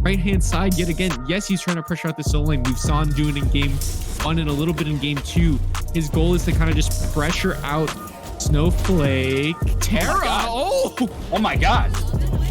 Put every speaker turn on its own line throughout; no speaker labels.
right-hand side yet again. Yes, he's trying to pressure out the solo lane. We saw him doing it in game 1 and a little bit in game 2. His goal is to kind of just pressure out Snowflake. Terra!
Oh my god!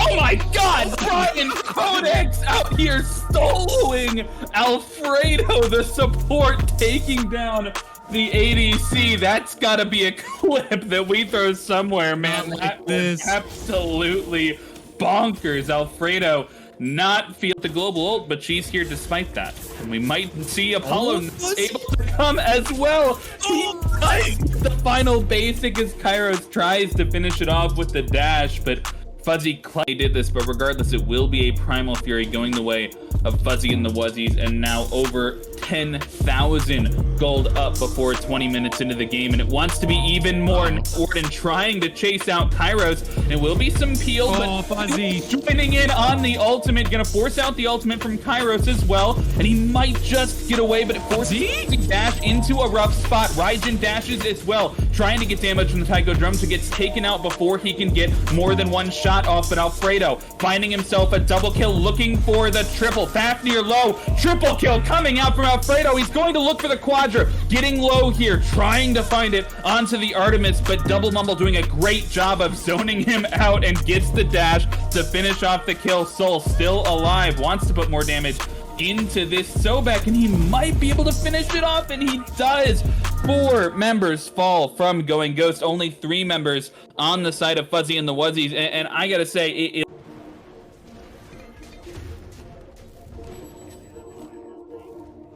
Oh my god! Brian Codex out here soloing Alfredo, the support, taking down the ADC. That's gotta be a clip that we throw somewhere, man. That is absolutely bonkers. Alfredo not feel the global ult, but she's here despite that. And we might see Apollo able to come as well. He does the final basic as Kairos tries to finish it off with the dash, but Fuzzy Clay did this, but regardless, it will be a Primal Fury going the way of Fuzzy and the Wuzzies, and now over 10,000 gold up before 20 minutes into the game, and it wants to be even more. Warden trying to chase out Kairos. It will be some peel, but
Fuzzy
joining in on the ultimate, gonna force out the ultimate from Kairos as well, and he might just get away, but it forces him to dash into a rough spot. Raijin dashes as well, trying to get damage from the Taiko Drums, who gets taken out before he can get more than one shot off, but Alfredo finding himself a double kill, looking for the triple. Fafnir low, triple kill coming out from Alfredo. He's going to look for the Quadra, getting low here, trying to find it onto the Artemis, but Double Mumble doing a great job of zoning him out and gets the dash to finish off the kill. Soul still alive, wants to put more damage into this Sobek, and he might be able to finish it off, and he does. 4 members fall from Going Ghost, only 3 members on the side of Fuzzy and the Wuzzies, and I gotta say, it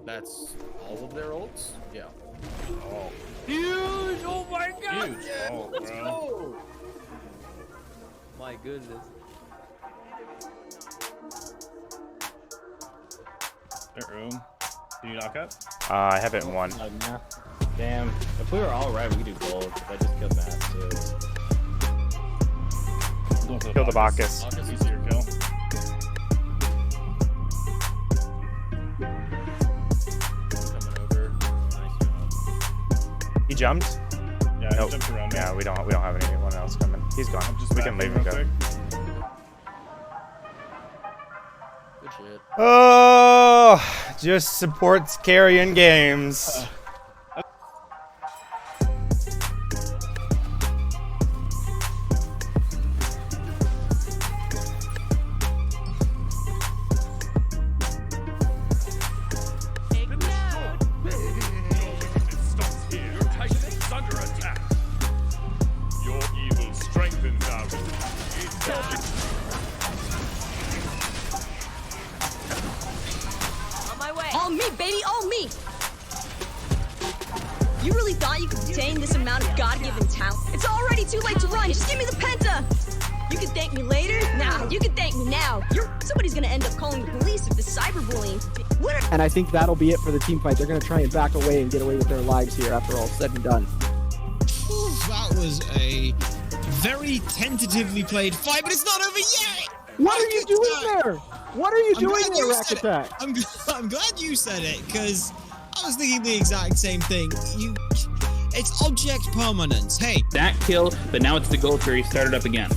That's all of their ults? Yeah.
oh. Huge! Oh my god!
Huge.
Yeah.
Oh,
Let's
bro.
go!
My goodness.
Room. Do you knock up?
I have it in 1.
Nah. Damn. If we were all right, we could do gold. I just killed Matt too.
Kill the Bacchus.
Bacchus, easier kill.
Coming over. Nice job.
He jumped?
Yeah,
Nope.
he jumped around me.
Yeah, we don't have anyone else coming. He's gone. We can leave and go.
Good shit.
Oh, just supports carrying games.
All me, baby, all me! You really thought you could contain this amount of God-given talent? It's already too late to run, just give me the penta! You can thank me later? Nah, you can thank me now. Somebody's gonna end up calling the police if this cyberbullying...
And I think that'll be it for the team fight. They're gonna try and back away and get away with their lives here after all said and done.
That was a very tentatively played fight, but it's not over yet!
What are you doing there? What are you doing there, Rack Attack?
I'm glad you said it, because I was thinking the exact same thing. It's object permanence. Hey.
That kill, but now it's the Gold Fury started up again.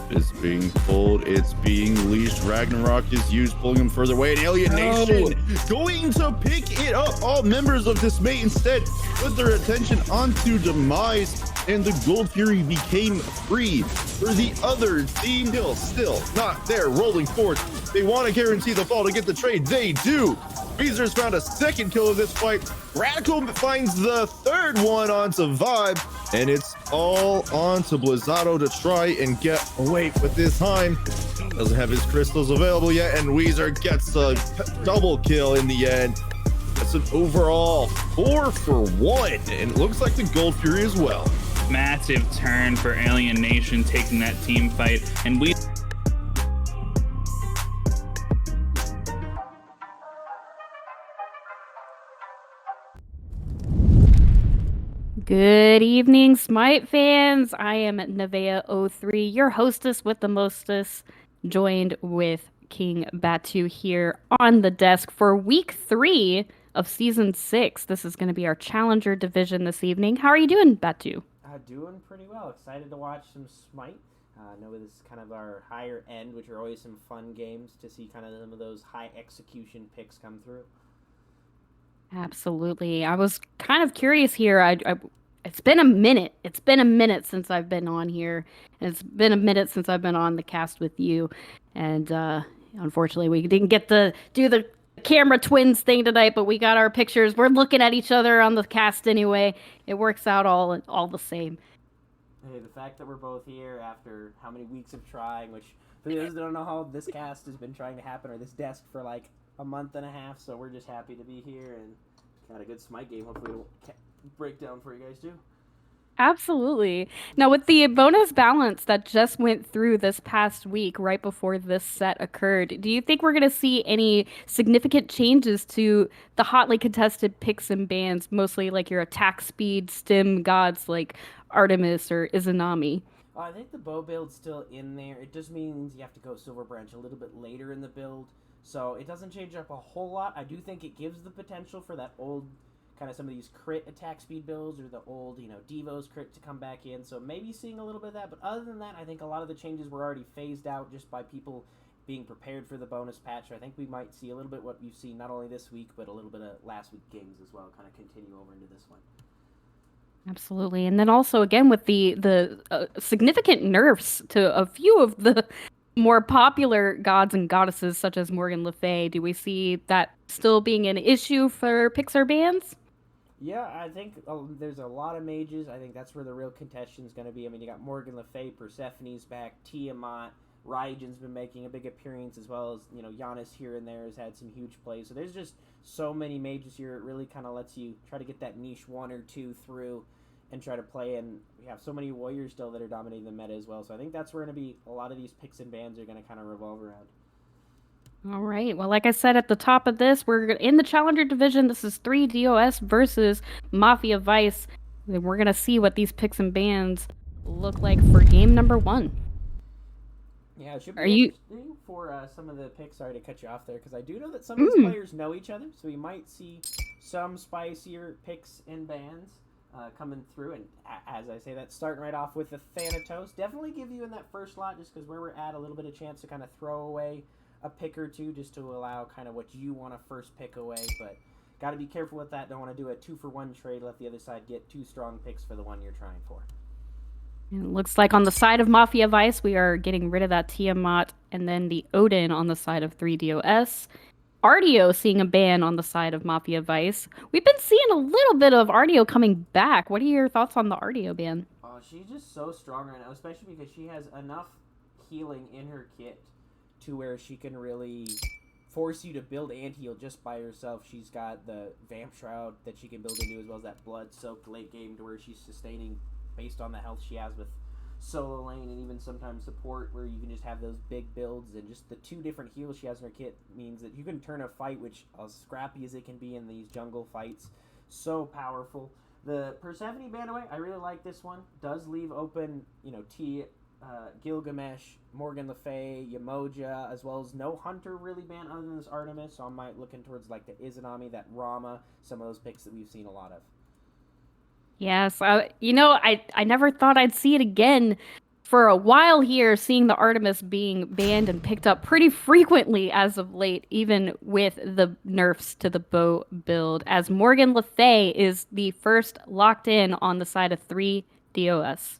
It's being pulled, it's being leashed. Ragnarok is used, pulling him further away. And Alien Nation going to pick it up. All members of Dismay instead put their attention onto Demise, and the Gold Fury became free. For the other team, still not there, rolling forward. They want to guarantee the fall to get the trade. They do. Weezer's found a second kill of this fight. Radical finds the third one onto Vibe, and it's all onto Blizzato to try and get away with this time. Doesn't have his crystals available yet, and Weezer gets a double kill in the end. That's an overall 4 for 1, and it looks like the Gold Fury as well.
Massive turn for Alien Nation taking that team fight, and we...
Good evening, Smite fans. I am Nevea03, your hostess with the mostess, joined with King Batu here on the desk for week 3 of season 6. This is going to be our Challenger division this evening. How are you doing, Batu?
Doing pretty well. Excited to watch some Smite.
I know this is kind of our higher end, which are always some fun games to see kind of some of those high execution picks come through.
Absolutely. I was kind of curious here. It's been a minute. It's been a minute since I've been on here, and it's been a minute since I've been on the cast with you. And unfortunately, we didn't get to do the camera twins thing tonight, but we got our pictures. We're looking at each other on the cast anyway. It works out all the same.
Hey, the fact that we're both here after how many weeks of trying, which for those that don't know how this cast has been trying to happen, or this desk for like a month and a half, so we're just happy to be here and got a good Smite game. Hopefully it'll break down for you guys too.
Absolutely. Now, with the bonus balance that just went through this past week, right before this set occurred, do you think we're going to see any significant changes to the hotly contested picks and bans, mostly like your attack speed, stim gods like Artemis or Izanami?
I think the bow build's still in there. It just means you have to go Silver Branch a little bit later in the build, so it doesn't change up a whole lot. I do think it gives the potential for that old kind of some of these crit attack speed builds or the old, Devo's crit to come back in. So maybe seeing a little bit of that. But other than that, I think a lot of the changes were already phased out just by people being prepared for the bonus patch. So I think we might see a little bit what you've seen not only this week, but a little bit of last week games as well, kind of continue over into this one.
Absolutely. And then also, again, with the significant nerfs to a few of the more popular gods and goddesses, such as Morgan Le Fay, do we see that still being an issue for Pixar bans?
Yeah, I think there's a lot of mages. I think that's where the real contention is going to be. I mean, you got Morgan Le Fay, Persephone's back, Tiamat, Raiden's been making a big appearance, as well as, Giannis here and there has had some huge plays. So there's just so many mages here. It really kind of lets you try to get that niche one or two through and try to play. And we have so many warriors still that are dominating the meta as well. So I think that's where going to be a lot of these picks and bans are going to kind of revolve around.
All right. Well, like I said at the top of this, we're in the Challenger division. This is 3 DOS versus Mafia Vice. And we're going to see what these picks and bans look like for game number 1.
Yeah, it should be interesting for some of the picks. Sorry to cut you off there, because I do know that some of these players know each other, so we might see some spicier picks and bans coming through. And as I say, that's starting right off with the Thanatos. Definitely give you in that first lot, just because where we're at, a little bit of chance to kind of throw away a pick or two, just to allow kind of what you want to first pick away. But got to be careful with that. Don't want to do a 2-for-1 trade, let the other side get 2 strong picks for the one you're trying for.
It looks like on the side of Mafia Vice, we are getting rid of that Tiamat, and then the Odin on the side of 3DOS. Artio seeing a ban on the side of Mafia Vice. We've been seeing a little bit of Artio coming back. What are your thoughts on the Artio ban?
Oh, she's just so strong right now, especially because she has enough healing in her kit to where she can really force you to build anti-heal just by herself. She's got the Vamp Shroud that she can build into, as well as that Blood-soaked late game to where she's sustaining based on the health she has with solo lane and even sometimes support, where you can just have those big builds. And just the 2 different heals she has in her kit means that you can turn a fight, which as scrappy as it can be in these jungle fights, so powerful. The Persephone ban away, I really like this one. Does leave open, Gilgamesh, Morgan Le Fay, Yamoja, as well as no Hunter really banned other than this Artemis, so I might looking towards like the Izanami, that Rama, some of those picks that we've seen a lot of.
Yes, I never thought I'd see it again for a while here, seeing the Artemis being banned and picked up pretty frequently as of late, even with the nerfs to the bow build, as Morgan Le Fay is the first locked in on the side of 3 DOS.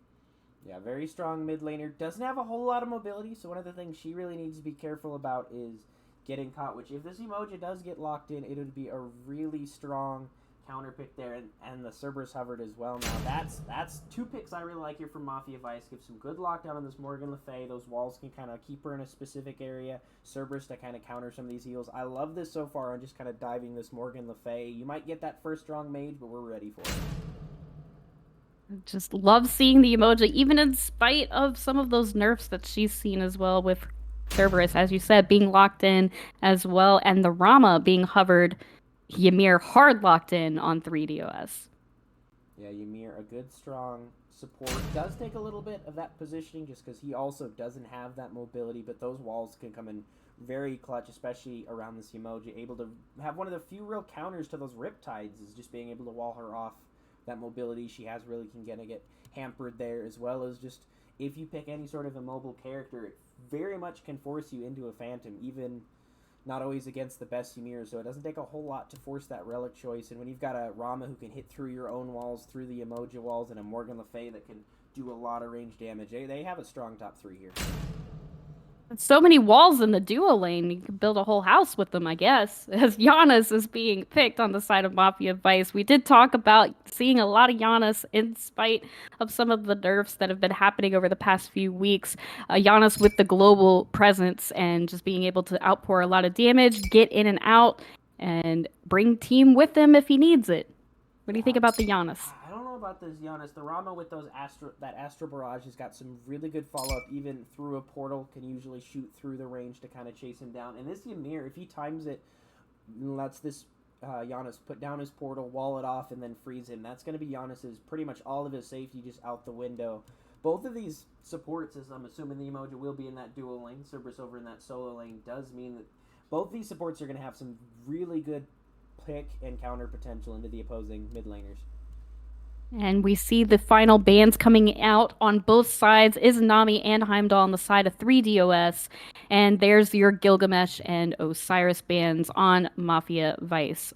Yeah, very strong mid laner. Doesn't have a whole lot of mobility, so one of the things she really needs to be careful about is getting caught, which if this Emoji does get locked in, it would be a really strong counter pick there, and the Cerberus hovered as well. Now that's 2 picks I really like here from Mafia Vice. Give some good lockdown on this Morgan Le Fay. Those walls can kind of keep her in a specific area. Cerberus to kind of counter some of these heals. I love this so far on just kind of diving this Morgan Le Fay. You might get that first strong mage, but we're ready for it.
Just love seeing the emoji, even in spite of some of those nerfs that she's seen as well, with Cerberus, as you said, being locked in as well, and the Rama being hovered. Ymir hard locked in on 3DOS.
Yeah, Ymir, a good strong support. Does take a little bit of that positioning just because he also doesn't have that mobility, but those walls can come in very clutch, especially around this emoji. Able to have one of the few real counters to those Riptides is just being able to wall her off. That mobility she has really can get hampered there, as well as just if you pick any sort of immobile character, it very much can force you into a Phantom, even not always against the best Ymir, so it doesn't take a whole lot to force that relic choice. And when you've got a Rama who can hit through your own walls, through the Emoji walls, and a Morgan Le Fay that can do a lot of range damage, they have a strong top 3 here.
So many walls in the duo lane. You could build a whole house with them, I guess. As Giannis is being picked on the side of Mafia Vice. We did talk about seeing a lot of Giannis in spite of some of the nerfs that have been happening over the past few weeks. Giannis with the global presence and just being able to outpour a lot of damage, get in and out, and bring team with him if he needs it. What do you think about the Giannis?
I don't know about this Giannis. The Rama with those that Astro Barrage has got some really good follow-up, even through a portal, can usually shoot through the range to kind of chase him down. And this Ymir, if he times it, lets this Giannis put down his portal, wall it off, and then freeze him, that's going to be Giannis's, pretty much all of his safety just out the window. Both of these supports, as I'm assuming the Emoji will be in that dual lane, Cerberus over in that solo lane, does mean that both these supports are going to have some really good pick and counter potential into the opposing mid laners.
And we see the final bans coming out on both sides. Izanami and Heimdall on the side of 3DOS. And there's your Gilgamesh and Osiris bans on Mafia Vice.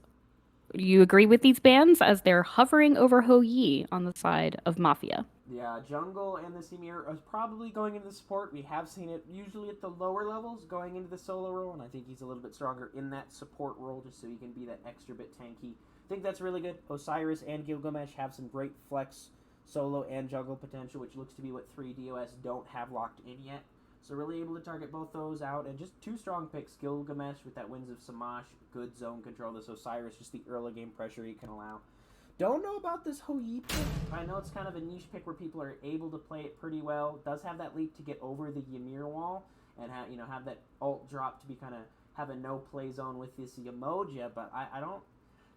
Do you agree with these bans as they're hovering over Ho Yi on the side of Mafia?
Yeah, jungle and the Ymir are probably going into the support. We have seen it usually at the lower levels going into the solo role, and I think he's a little bit stronger in that support role just so he can be that extra bit tanky. I think that's really good. Osiris and Gilgamesh have some great flex solo and jungle potential, which looks to be what 3DOS don't have locked in yet. So really able to target both those out, and just 2 strong picks. Gilgamesh with that Winds of Samash, good zone control. This Osiris, just the early game pressure he can allow. Don't know about this Ho Yi pick. I know it's kind of a niche pick where people are able to play it pretty well. It does have that leap to get over the Ymir wall and have that ult drop to be kind of have a no play zone with this Emoja, but I don't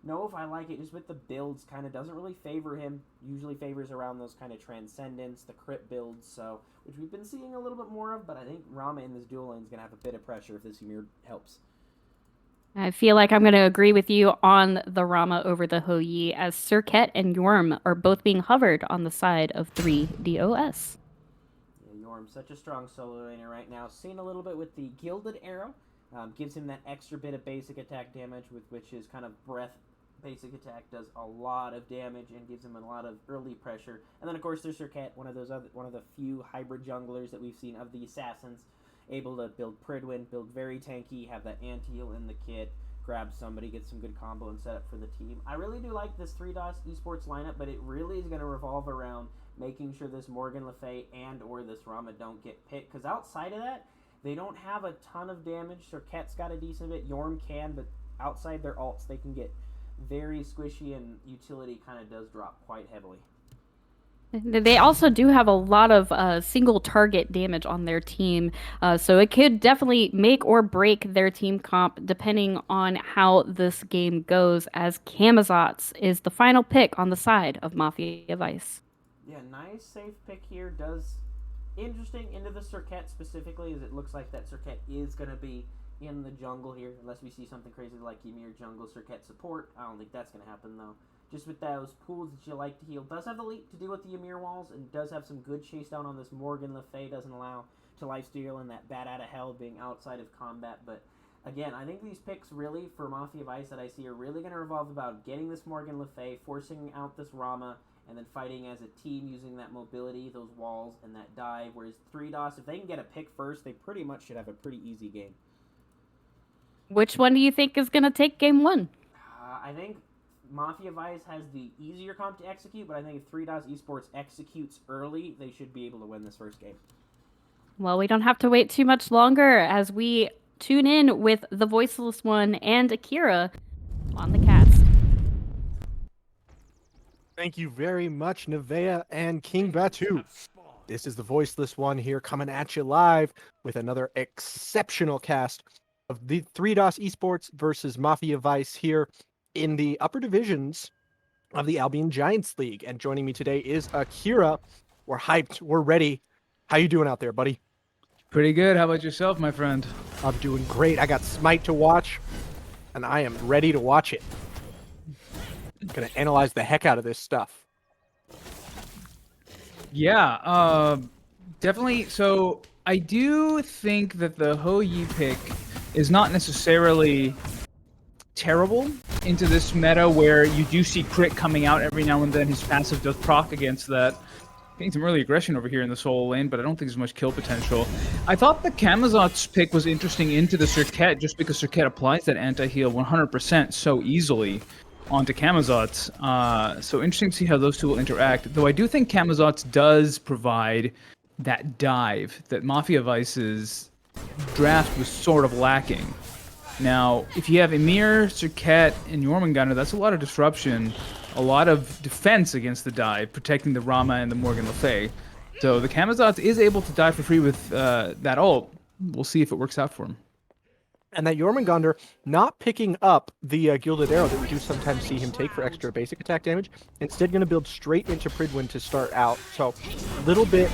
know if I like it. Just with the builds, kind of doesn't really favor him. Usually favors around those kind of Transcendence, the crit builds, so which we've been seeing a little bit more of, but I think Rama in this dual lane is going to have a bit of pressure if this Ymir helps.
I feel like I'm going to agree with you on the Rama over the Ho Yi, as Serket and Yorm are both being hovered on the side of 3DOS.
Yeah, Yorm, such a strong solo laner right now. Seen a little bit with the Gilded Arrow. Gives him that extra bit of basic attack damage, with which his kind of breath basic attack does a lot of damage and gives him a lot of early pressure. And then of course there's Serket, one of the few hybrid junglers that we've seen of the assassins, able to build Pridwin, build very tanky, have that anti-heal in the kit, grab somebody, get some good combo and set up for the team. I really do like this 3DOS Esports lineup, but it really is going to revolve around making sure this Morgan Le Fay and or this Rama don't get picked, because outside of that, they don't have a ton of damage. Serket's got a decent bit, Yorm can, but outside their ults, they can get very squishy, and utility kind of does drop quite heavily.
They also do have a lot of single target damage on their team, so it could definitely make or break their team comp depending on how this game goes, as Camazotz is the final pick on the side of Mafia Vice.
Yeah, nice safe pick here. Does interesting into the Serket specifically, as it looks like that Serket is going to be in the jungle here, unless we see something crazy like Ymir jungle Serket support. I don't think that's going to happen though. Just with those pools that you like to heal. Does have the leap to deal with the Ymir walls, and does have some good chase down on this Morgan Le Fay. Doesn't allow to lifesteal and that bat out of hell being outside of combat. But again, I think these picks really for Mafia Vice that I see are really going to revolve about getting this Morgan Le Fay, forcing out this Rama, and then fighting as a team using that mobility, those walls, and that dive. Whereas 3DOS, if they can get a pick first, they pretty much should have a pretty easy game.
Which one do you think is going to take game 1?
I think Mafia Vice has the easier comp to execute, but I think if 3DOS Esports executes early, they should be able to win this first game.
Well, we don't have to wait too much longer as we tune in with the Voiceless One and Akira on the cast.
Thank you very much, Nevea and King Batu. This is the Voiceless One here, coming at you live with another exceptional cast of the 3DOS Esports versus Mafia Vice here in the upper divisions of the Albion Giants League. And joining me today is Akira. We're hyped. We're ready. How you doing out there, buddy?
Pretty good. How about yourself, my friend?
I'm doing great. I got Smite to watch, and I am ready to watch it. I'm going to analyze the heck out of this stuff.
Yeah. Definitely. So I do think that the Ho Yi pick is not necessarily terrible into this meta where you do see crit coming out every now and then. His passive does proc against that. Getting some early aggression over here in the solo lane, but I don't think there's much kill potential. I thought the Camazot's pick was interesting into the Circuit just because Circuit applies that anti-heal 100% so easily onto Camazot's. So interesting to see how those two will interact. Though I do think Camazot's does provide that dive that Mafia Vice's draft was sort of lacking. Now, if you have Emir, Circuit, and Jormungandr, that's a lot of disruption, a lot of defense against the dive, protecting the Rama and the Morgan Le Fay. So the Camazotz is able to die for free with that ult. We'll see if it works out for him.
And that Jormungandr not picking up the Gilded Arrow that we do sometimes see him take for extra basic attack damage, instead going to build straight into Pridwin to start out. So a little bit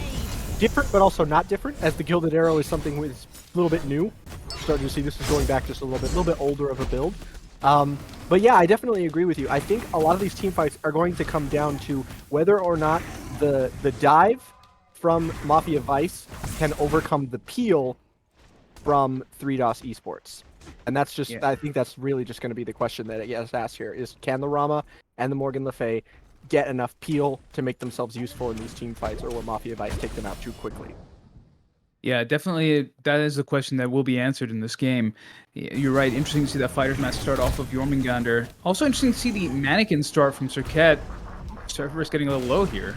different, but also not different, as the Gilded Arrow is something that's a little bit new. Starting to see this is going back just a little bit older of a build. But yeah, I definitely agree with you. I think a lot of these team fights are going to come down to whether or not the dive from Mafia Vice can overcome the peel from 3DOS Esports. And that's just, I think that's really just going to be the question that gets asked here, is can the Rama and the Morgan Le Fay get enough peel to make themselves useful in these team fights, or will Mafia Vice take them out too quickly?
Yeah, definitely. That is the question that will be answered in this game. You're right. Interesting to see that Fighters match start off of Jormungandr. Also interesting to see the Mannequin start from Circuit. Cerberus getting a little low here.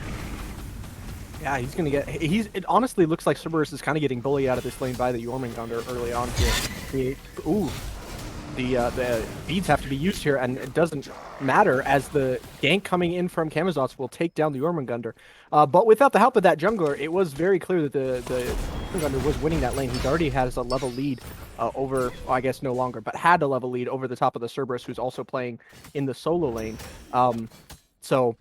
Yeah, he's going to get... It honestly looks like Cerberus is kind of getting bullied out of this lane by the Jormungandr early on to create... Ooh. The beads have to be used here, and it doesn't matter as the gank coming in from Camazotz will take down the Jormungandr. But without the help of that jungler, it was very clear that the Jormungandr was winning that lane. He already has a level lead over, well, I guess no longer, but had a level lead over the top of the Cerberus, who's also playing in the solo lane. So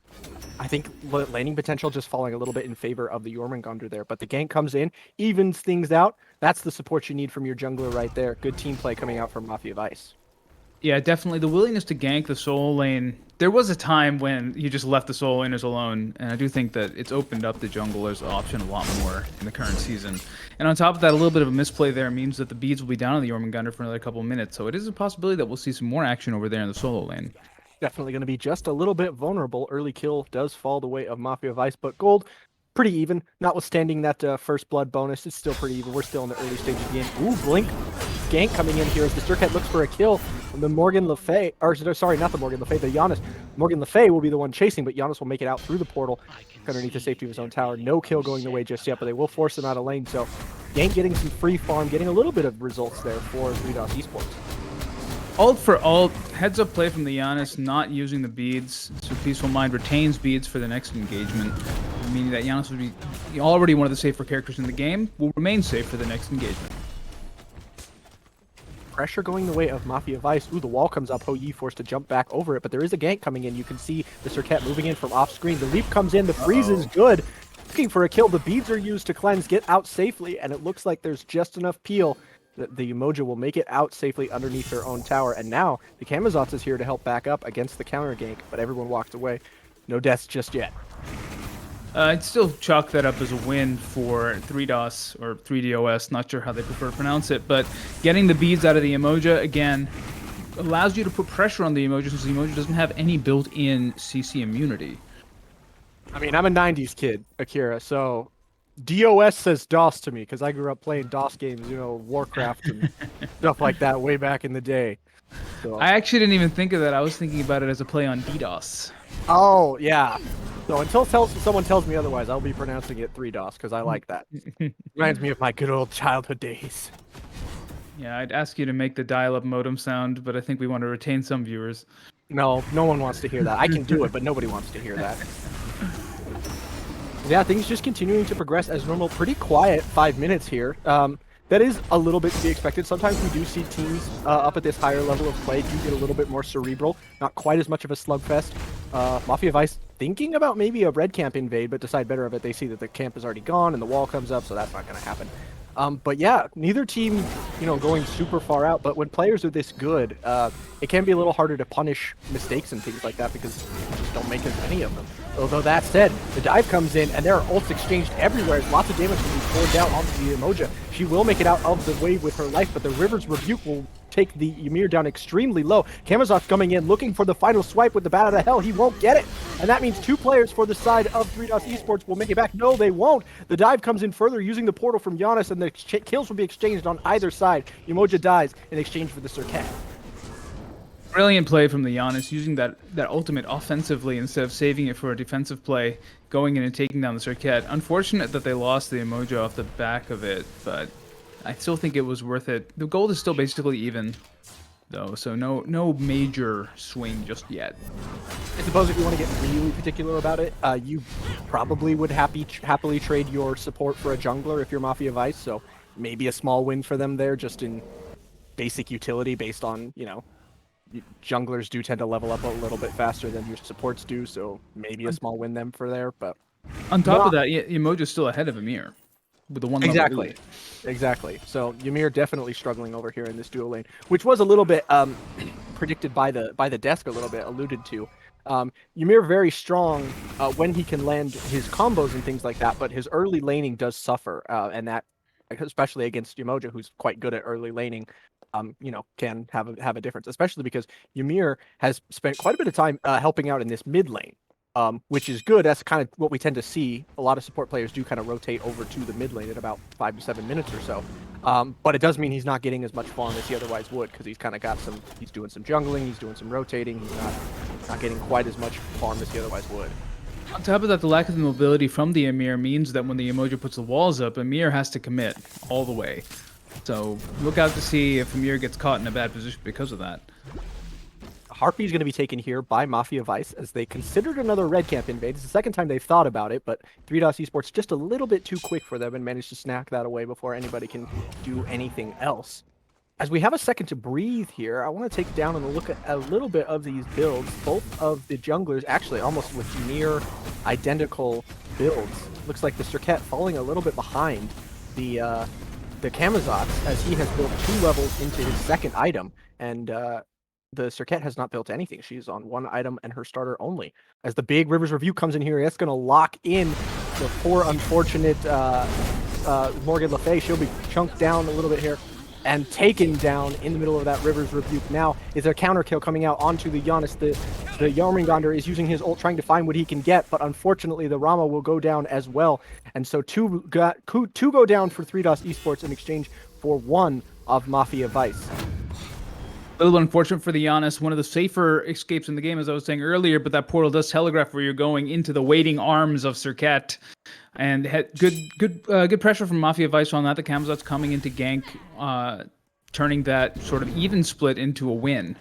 I think laning potential just falling a little bit in favor of the Jormungandr there. But the gank comes in, evens things out. That's the support you need from your jungler right there. Good team play coming out from Mafia Vice.
Yeah, definitely. The willingness to gank the solo lane. There was a time when you just left the solo laners alone, and I do think that it's opened up the jungler's option a lot more in the current season. And on top of that, a little bit of a misplay there means that the beads will be down on the Jormungandr for another couple of minutes. So it is a possibility that we'll see some more action over there in the solo lane.
Definitely going to be just a little bit vulnerable. Early kill does fall the way of Mafia Vice, but gold, pretty even. Notwithstanding that first blood bonus, it's still pretty even. We're still in the early stage of the game. Ooh, Blink gank coming in here as the Circuit looks for a kill. And the Morgan Le Fay, or sorry, not the Morgan Le Fay, the Giannis. Morgan Le Fay will be the one chasing, but Giannis will make it out through the portal underneath the safety of his own tower. No kill going the way just yet, but they will force him out of lane. So gank getting some free farm, getting a little bit of results there for 3DOS Esports.
Ult for ult, heads up play from the Giannis, not using the beads, so Peaceful Mind retains beads for the next engagement, meaning that Giannis would be already one of the safer characters in the game, will remain safe for the next engagement.
Pressure going the way of Mafia Vice. Ooh, the wall comes up. Ho Yi forced to jump back over it, but there is a gank coming in. You can see the Circuit moving in from off screen. The leap comes in. The freeze is good. Looking for a kill. The beads are used to cleanse, get out safely, and it looks like there's just enough peel that the Umoja will make it out safely underneath their own tower. And now the Camazotz is here to help back up against the counter gank, but everyone walked away. No deaths just yet.
I'd still chalk that up as a win for 3DOS, or 3DOS, not sure how they prefer to pronounce it, but getting the beads out of the Umoja, again, allows you to put pressure on the Umoja since the Umoja doesn't have any built-in CC immunity.
I mean, I'm a 90s kid, Akira, so DOS says DOS to me, because I grew up playing DOS games, you know, Warcraft and stuff like that way back in the day. So.
I actually didn't even think of that. I was thinking about it as a play on DDoS.
Oh, yeah. So until someone tells me otherwise, I'll be pronouncing it 3DOS, because I like that. Reminds me of my good old childhood days.
Yeah, I'd ask you to make the dial-up modem sound, but I think we want to retain some viewers.
No, no one wants to hear that. I can do it, but nobody wants to hear that. Yeah, things just continuing to progress as normal. Pretty quiet 5 minutes here. That is a little bit to be expected. Sometimes we do see teams up at this higher level of play do get a little bit more cerebral. Not quite as much of a slugfest. Mafia Vice thinking about maybe a red camp invade, but decide better of it. They see that the camp is already gone and the wall comes up, so that's not going to happen. But yeah, neither team, going super far out. But when players are this good, it can be a little harder to punish mistakes and things like that because you just don't make as many of them. Although that said, the dive comes in and there are ults exchanged everywhere. Lots of damage will be poured down onto the Emoja. She will make it out of the wave with her life, but the River's Rebuke will take the Ymir down extremely low. Kamazot's coming in, looking for the final swipe with the Bat out of Hell. He won't get it. And that means 2 players for the side of 3DOS Esports will make it back. No, they won't. The dive comes in further using the portal from Giannis, and the kills will be exchanged on either side. Umoja dies in exchange for the Surcat.
Brilliant play from the Giannis, using that ultimate offensively instead of saving it for a defensive play, going in and taking down the Surcat. Unfortunate that they lost the Emoji off the back of it, but I still think it was worth it. The gold is still basically even, though, so no major swing just yet.
I suppose if you want to get really particular about it, you probably would happily trade your support for a jungler if you're Mafia Vice, so maybe a small win for them there just in basic utility based on, junglers do tend to level up a little bit faster than your supports do, so maybe a small win them for there, but...
On top of that, Emoji's still ahead of Ymir with the one
Exactly. Exactly. So Ymir definitely struggling over here in this duo lane, which was a little bit predicted by the desk, a little bit alluded to. Ymir very strong when he can land his combos and things like that, but his early laning does suffer, and that, especially against Umoja, who's quite good at early laning, can have a difference, especially because Ymir has spent quite a bit of time helping out in this mid lane. Which is good. That's kind of what we tend to see. A lot of support players do kind of rotate over to the mid lane at about 5 to 7 minutes or so. But it does mean he's not getting as much farm as he otherwise would, because he's kind of got he's doing some jungling, he's doing some rotating, he's not getting quite as much farm as he otherwise would.
On top of that, the lack of the mobility from the Ymir means that when the Emoji puts the walls up, Ymir has to commit all the way. So look out to see if Ymir gets caught in a bad position because of that.
Harpy is going to be taken here by Mafia Vice as they considered another red camp invade. It's the second time they've thought about it, but 3DOS Esports just a little bit too quick for them and managed to snack that away before anybody can do anything else. As we have a second to breathe here, I want to take down and look at a little bit of these builds. Both of the junglers actually almost with near identical builds. Looks like the Surcat falling a little bit behind the Kamazots as he has built 2 levels into his second item, and the Surcat has not built anything. She's on 1 item and her starter only. As the big Rivers Review comes in here, that's going to lock in the poor, unfortunate Morgan Le Fay. She'll be chunked down a little bit here and taken down in the middle of that Rivers Rebuke. Now is a counter kill coming out onto the Giannis. The Yarmingonder is using his ult trying to find what he can get, but unfortunately the Rama will go down as well. And so two go down for 3DOS Esports in exchange for 1 of Mafia Vice.
A little unfortunate for the Giannis, one of the safer escapes in the game, as I was saying earlier, but that portal does telegraph where you're going into the waiting arms of Surcat. And had good pressure from Mafia Vice on that. The Kamazot's coming into gank, turning that sort of even split into a win.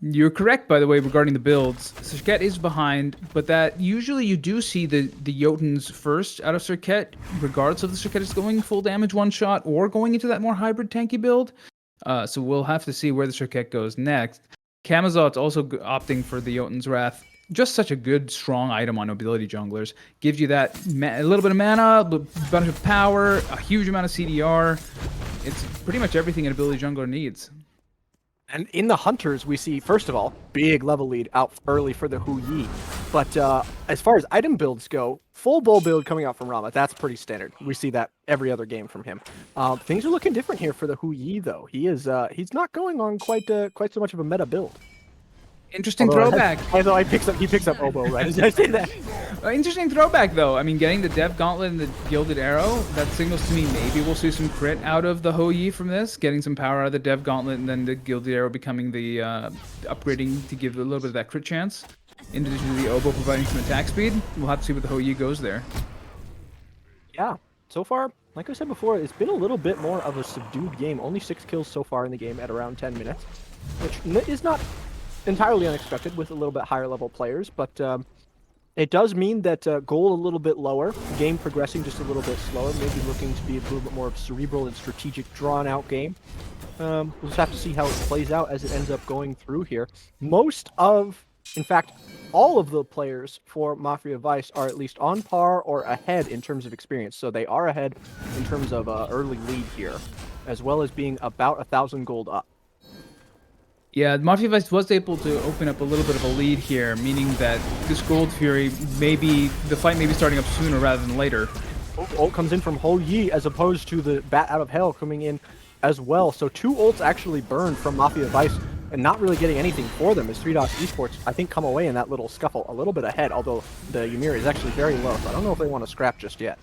You're correct, by the way, regarding the builds. Surcat is behind, but that usually you do see the Jotuns first out of Surcat, regardless of the Surcat is going full damage one shot or going into that more hybrid tanky build. So we'll have to see where the Surcat goes next. Kamazot's also opting for the Jotun's Wrath. Just such a good, strong item on nobility junglers. Gives you that a little bit of mana, a bunch of power, a huge amount of CDR. It's pretty much everything an ability jungler needs.
And in the Hunters, we see, first of all, big level lead out early for the Hu Yi. But as far as item builds go, full bull build coming out from Rama, that's pretty standard. We see that every other game from him. Things are looking different here for the Hu Yi, though. He's not going on quite so much of a meta build.
Interesting throwback.
Although he picks up Oboe, right? Did I say that?
Interesting throwback, though. I mean, getting the Dev Gauntlet and the Gilded Arrow, that signals to me maybe we'll see some crit out of the Ho Yi from this, getting some power out of the Dev Gauntlet and then the Gilded Arrow becoming the upgrading to give a little bit of that crit chance. In addition to the Oboe providing some attack speed. We'll have to see what the Ho Yi goes there.
Yeah, so far, like I said before, it's been a little bit more of a subdued game. Only 6 kills so far in the game at around 10 minutes, which is not entirely unexpected with a little bit higher level players, but it does mean that goal a little bit lower, game progressing just a little bit slower, maybe looking to be a little bit more of cerebral and strategic drawn out game. We'll just have to see how it plays out as it ends up going through here. Most of In fact, all of the players for Mafia Vice are at least on par or ahead in terms of experience. So they are ahead in terms of early lead here, as well as being about 1,000 gold up.
Yeah, Mafia Vice was able to open up a little bit of a lead here, meaning that this Gold Fury the fight may be starting up sooner rather than later.
Ult comes in from Ho Yi as opposed to the Bat Out of Hell coming in as well. So 2 ults actually burned from Mafia Vice and not really getting anything for them as 3DOS Esports, I think, come away in that little scuffle a little bit ahead, although the Ymir is actually very low, so I don't know if they want to scrap just yet.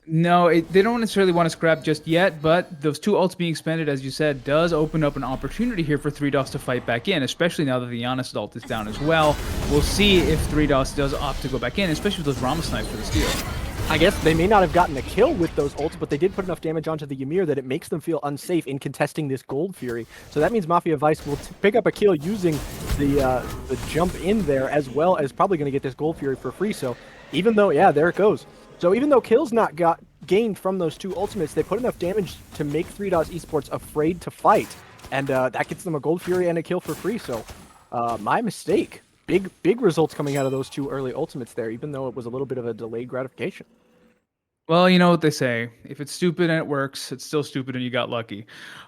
No, they don't necessarily want to scrap just yet, but those 2 ults being expended, as you said, does open up an opportunity here for 3DOS to fight back in, especially now that the Giannis ult is down as well. We'll see if 3DOS does opt to go back in, especially with those Rama snipes for the steal.
I guess they may not have gotten a kill with those ults, but they did put enough damage onto the Ymir that it makes them feel unsafe in contesting this Gold Fury. So that means Mafia Vice will pick up a kill using the jump in there, as well as probably going to get this Gold Fury for free. So even though, yeah, there it goes. So even though kills not gained from those 2 ultimates, they put enough damage to make 3DOS Esports afraid to fight. And that gets them a Gold Fury and a kill for free. So my mistake. Big results coming out of those 2 early ultimates there, even though it was a little bit of a delayed gratification.
Well, you know what they say. If it's stupid and it works, it's still stupid and you got lucky.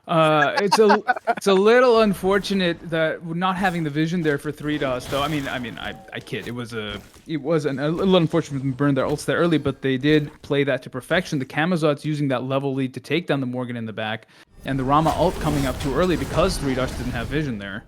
It's a little unfortunate that not having the vision there for 3DOS, though. I kid. It was a little unfortunate for them to burn their ults there early, but they did play that to perfection. The Camazot's using that level lead to take down the Morgan in the back, and the Rama ult coming up too early because 3DOS didn't have vision there.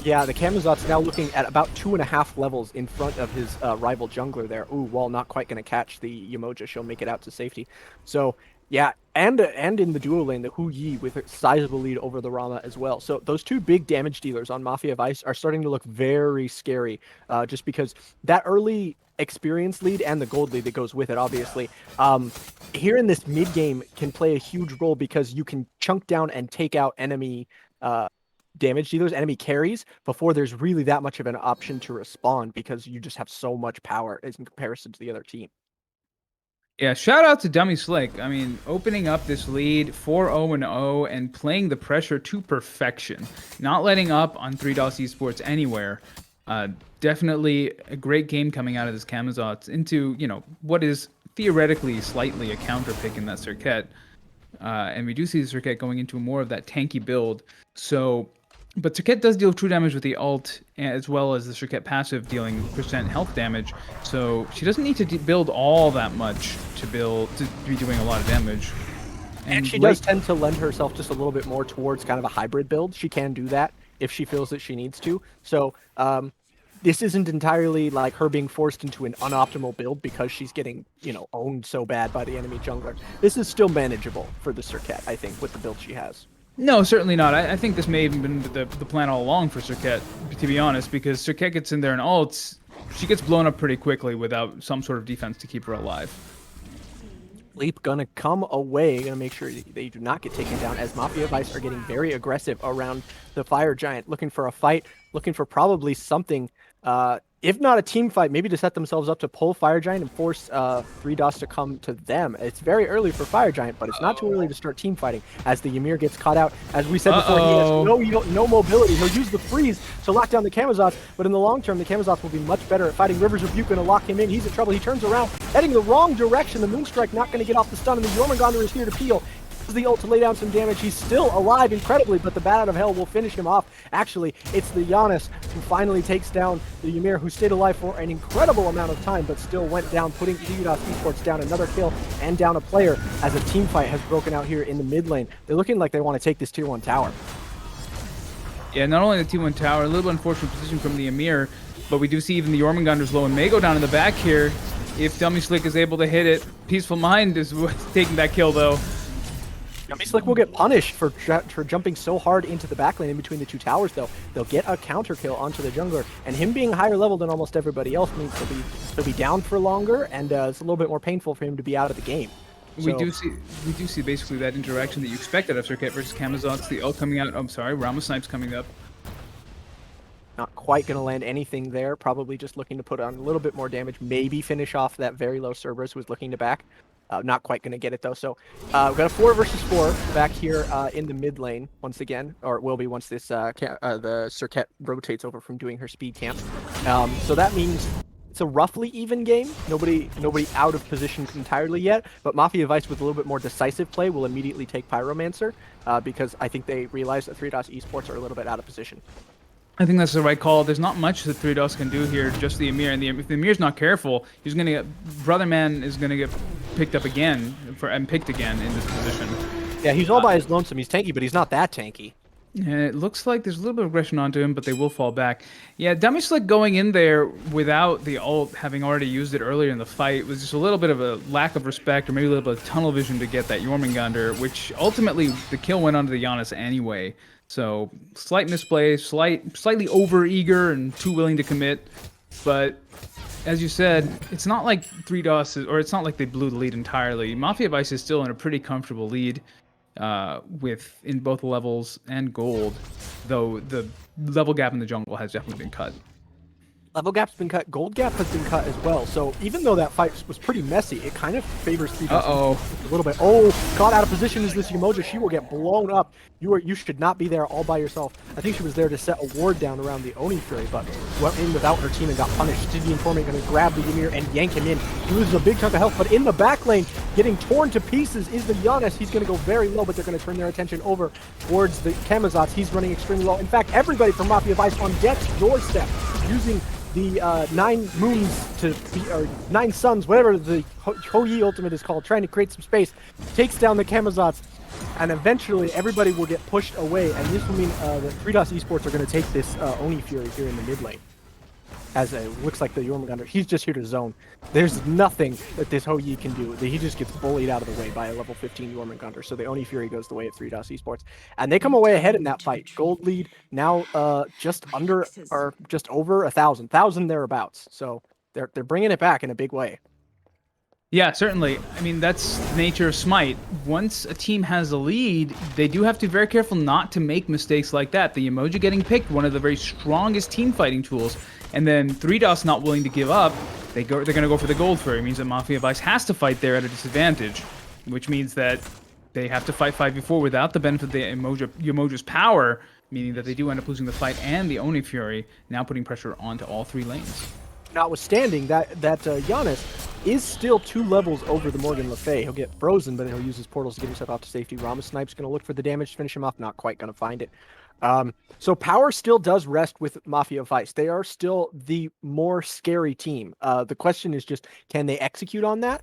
Yeah, the Camazot's now looking at about 2.5 levels in front of his rival jungler there. Ooh, Wall not quite going to catch the Yemoja. She'll make it out to safety. So, yeah, and in the duo lane, the Hu Yi with a sizable lead over the Rama as well. So those 2 big damage dealers on Mafia Vice are starting to look very scary, just because that early experience lead and the gold lead that goes with it, obviously, here in this mid game can play a huge role because you can chunk down and take out enemy damage dealers, enemy carries, before there's really that much of an option to respond because you just have so much power in comparison to the other team.
Yeah, shout out to Dummy Slick. I mean, opening up this lead 4-0-0 and playing the pressure to perfection. Not letting up on 3DOS Esports anywhere. Definitely a great game coming out of this Camazotz into, what is theoretically slightly a counter pick in that Circuit. And we do see the Circuit going into more of that tanky build. But Circuit does deal true damage with the ult, as well as the Circuit passive dealing % health damage. So she doesn't need to build all that much to be doing a lot of damage.
And she does tend to lend herself just a little bit more towards kind of a hybrid build. She can do that if she feels that she needs to. So this isn't entirely like her being forced into an unoptimal build because she's getting, owned so bad by the enemy jungler. This is still manageable for the Circuit, I think, with the build she has.
No, certainly not. I think this may have even been the plan all along for Circuit, to be honest, because Circuit gets in there and ults, she gets blown up pretty quickly without some sort of defense to keep her alive.
Leap gonna come away, gonna make sure they do not get taken down, as Mafia Vice are getting very aggressive around the Fire Giant, looking for a fight, looking for probably something, if not a team fight, maybe to set themselves up to pull Fire Giant and force 3DOS to come to them. It's very early for Fire Giant, but it's not too early to start team fighting as the Ymir gets caught out. As we said before, he has no mobility. He'll use the freeze to lock down the Camazotz, but in the long term, the Camazotz will be much better at fighting. River's Rebuke going to lock him in. He's in trouble. He turns around, heading the wrong direction. The Moonstrike not going to get off the stun, and the Jormungandr is here to peel. The ult to lay down some damage. He's still alive incredibly, but the Bat Out of Hell will finish him off. Actually, it's the Giannis who finally takes down the Ymir, who stayed alive for an incredible amount of time, but still went down, putting 3DOS Esports down another kill and down a player as a team fight has broken out here in the mid lane. They're looking like they want to take this tier 1 tower.
Yeah, not only the tier 1 tower, a little bit unfortunate position from the Ymir, but we do see even the Jormungandr's low and may go down in the back here if Dummy Slick is able to hit it. Peaceful Mind is taking that kill, though.
Dummy Slick will get punished for jumping so hard into the back lane in between the 2 towers, though. They'll get a counter kill onto the jungler, and him being higher level than almost everybody else means he'll be down for longer, and it's a little bit more painful for him to be out of the game.
We do see basically that interaction that you expected of Circuit versus Camazotz. The ult coming out. I'm sorry, Rama Snipes coming up.
Not quite going to land anything there. Probably just looking to put on a little bit more damage. Maybe finish off that very low Cerberus who was looking to back. Not quite going to get it though. So we've got a 4 versus 4 back here in the mid lane once again, or it will be once this the Cirquette rotates over from doing her speed camp. So that means it's a roughly even game. Nobody out of position entirely yet, but Mafia Vice with a little bit more decisive play will immediately take Pyromancer because I think they realize that 3DOS Esports are a little bit out of position.
I think that's the right call. There's not much that 3DOS can do here, just the Emir. And if the Emir's not careful, he's going to get... Brotherman is going to get picked up again, and picked again in this position.
Yeah, he's all by his lonesome. He's tanky, but he's not that tanky.
And it looks like there's a little bit of aggression onto him, but they will fall back. Yeah, Dummy Slick going in there without the ult, having already used it earlier in the fight, was just a little bit of a lack of respect, or maybe a little bit of tunnel vision to get that Jormungandr, which ultimately the kill went onto the Giannis anyway. So, slight misplay, slightly over-eager and too willing to commit. But, as you said, it's not like 3DOS, or it's not like they blew the lead entirely. Mafia Vice is still in a pretty comfortable lead in both levels and gold, though the level gap in the jungle has definitely been cut.
Level gap's been cut. Gold gap has been cut as well. So even though that fight was pretty messy, it kind of favors 3DOS a little bit. Oh, caught out of position is this Umoja. She will get blown up. You should not be there all by yourself. I think she was there to set a ward down around the Oni Fury, but went in without her team and got punished. Did the Informant going to grab the Ymir and yank him in? He loses a big chunk of health, but in the back lane, getting torn to pieces is the Giannis. He's going to go very low, but they're going to turn their attention over towards the Camazotz. He's running extremely low. In fact, everybody from Mafia Vice on death's doorstep using the 9 moons or 9 suns, whatever the Hou-Yi ultimate is called, trying to create some space, takes down the Camazotz, and eventually everybody will get pushed away, and this will mean that 3DOS Esports are going to take this Oni Fury here in the mid lane. As it looks like the Jormungandr, he's just here to zone. There's nothing that this Hou-Yi can do. He just gets bullied out of the way by a level 15 Jormungandr. So the Oni Fury goes the way of 3DOS Esports. And they come away ahead in that fight. Gold lead now just under, or just over 1,000 thereabouts. So they're bringing it back in a big way.
Yeah, certainly. I mean, that's the nature of Smite. Once a team has a lead, they do have to be very careful not to make mistakes like that. The emoji getting picked, one of the very strongest team fighting tools, and then 3DOS not willing to give up, they're going to go for the gold fairy. It means that Mafia Vice has to fight there at a disadvantage, which means that they have to fight 5v4 without the benefit of the Umoja's power, meaning that they do end up losing the fight and the Oni Fury, now putting pressure onto all 3 lanes.
Notwithstanding that Giannis is still 2 levels over the Morgan Le Fay. He'll get frozen, but he'll use his portals to get himself out to safety. Rama Snipe's going to look for the damage to finish him off. Not quite going to find it. So power still does rest with Mafia Vice. They are still the more scary team. The question is just, can they execute on that?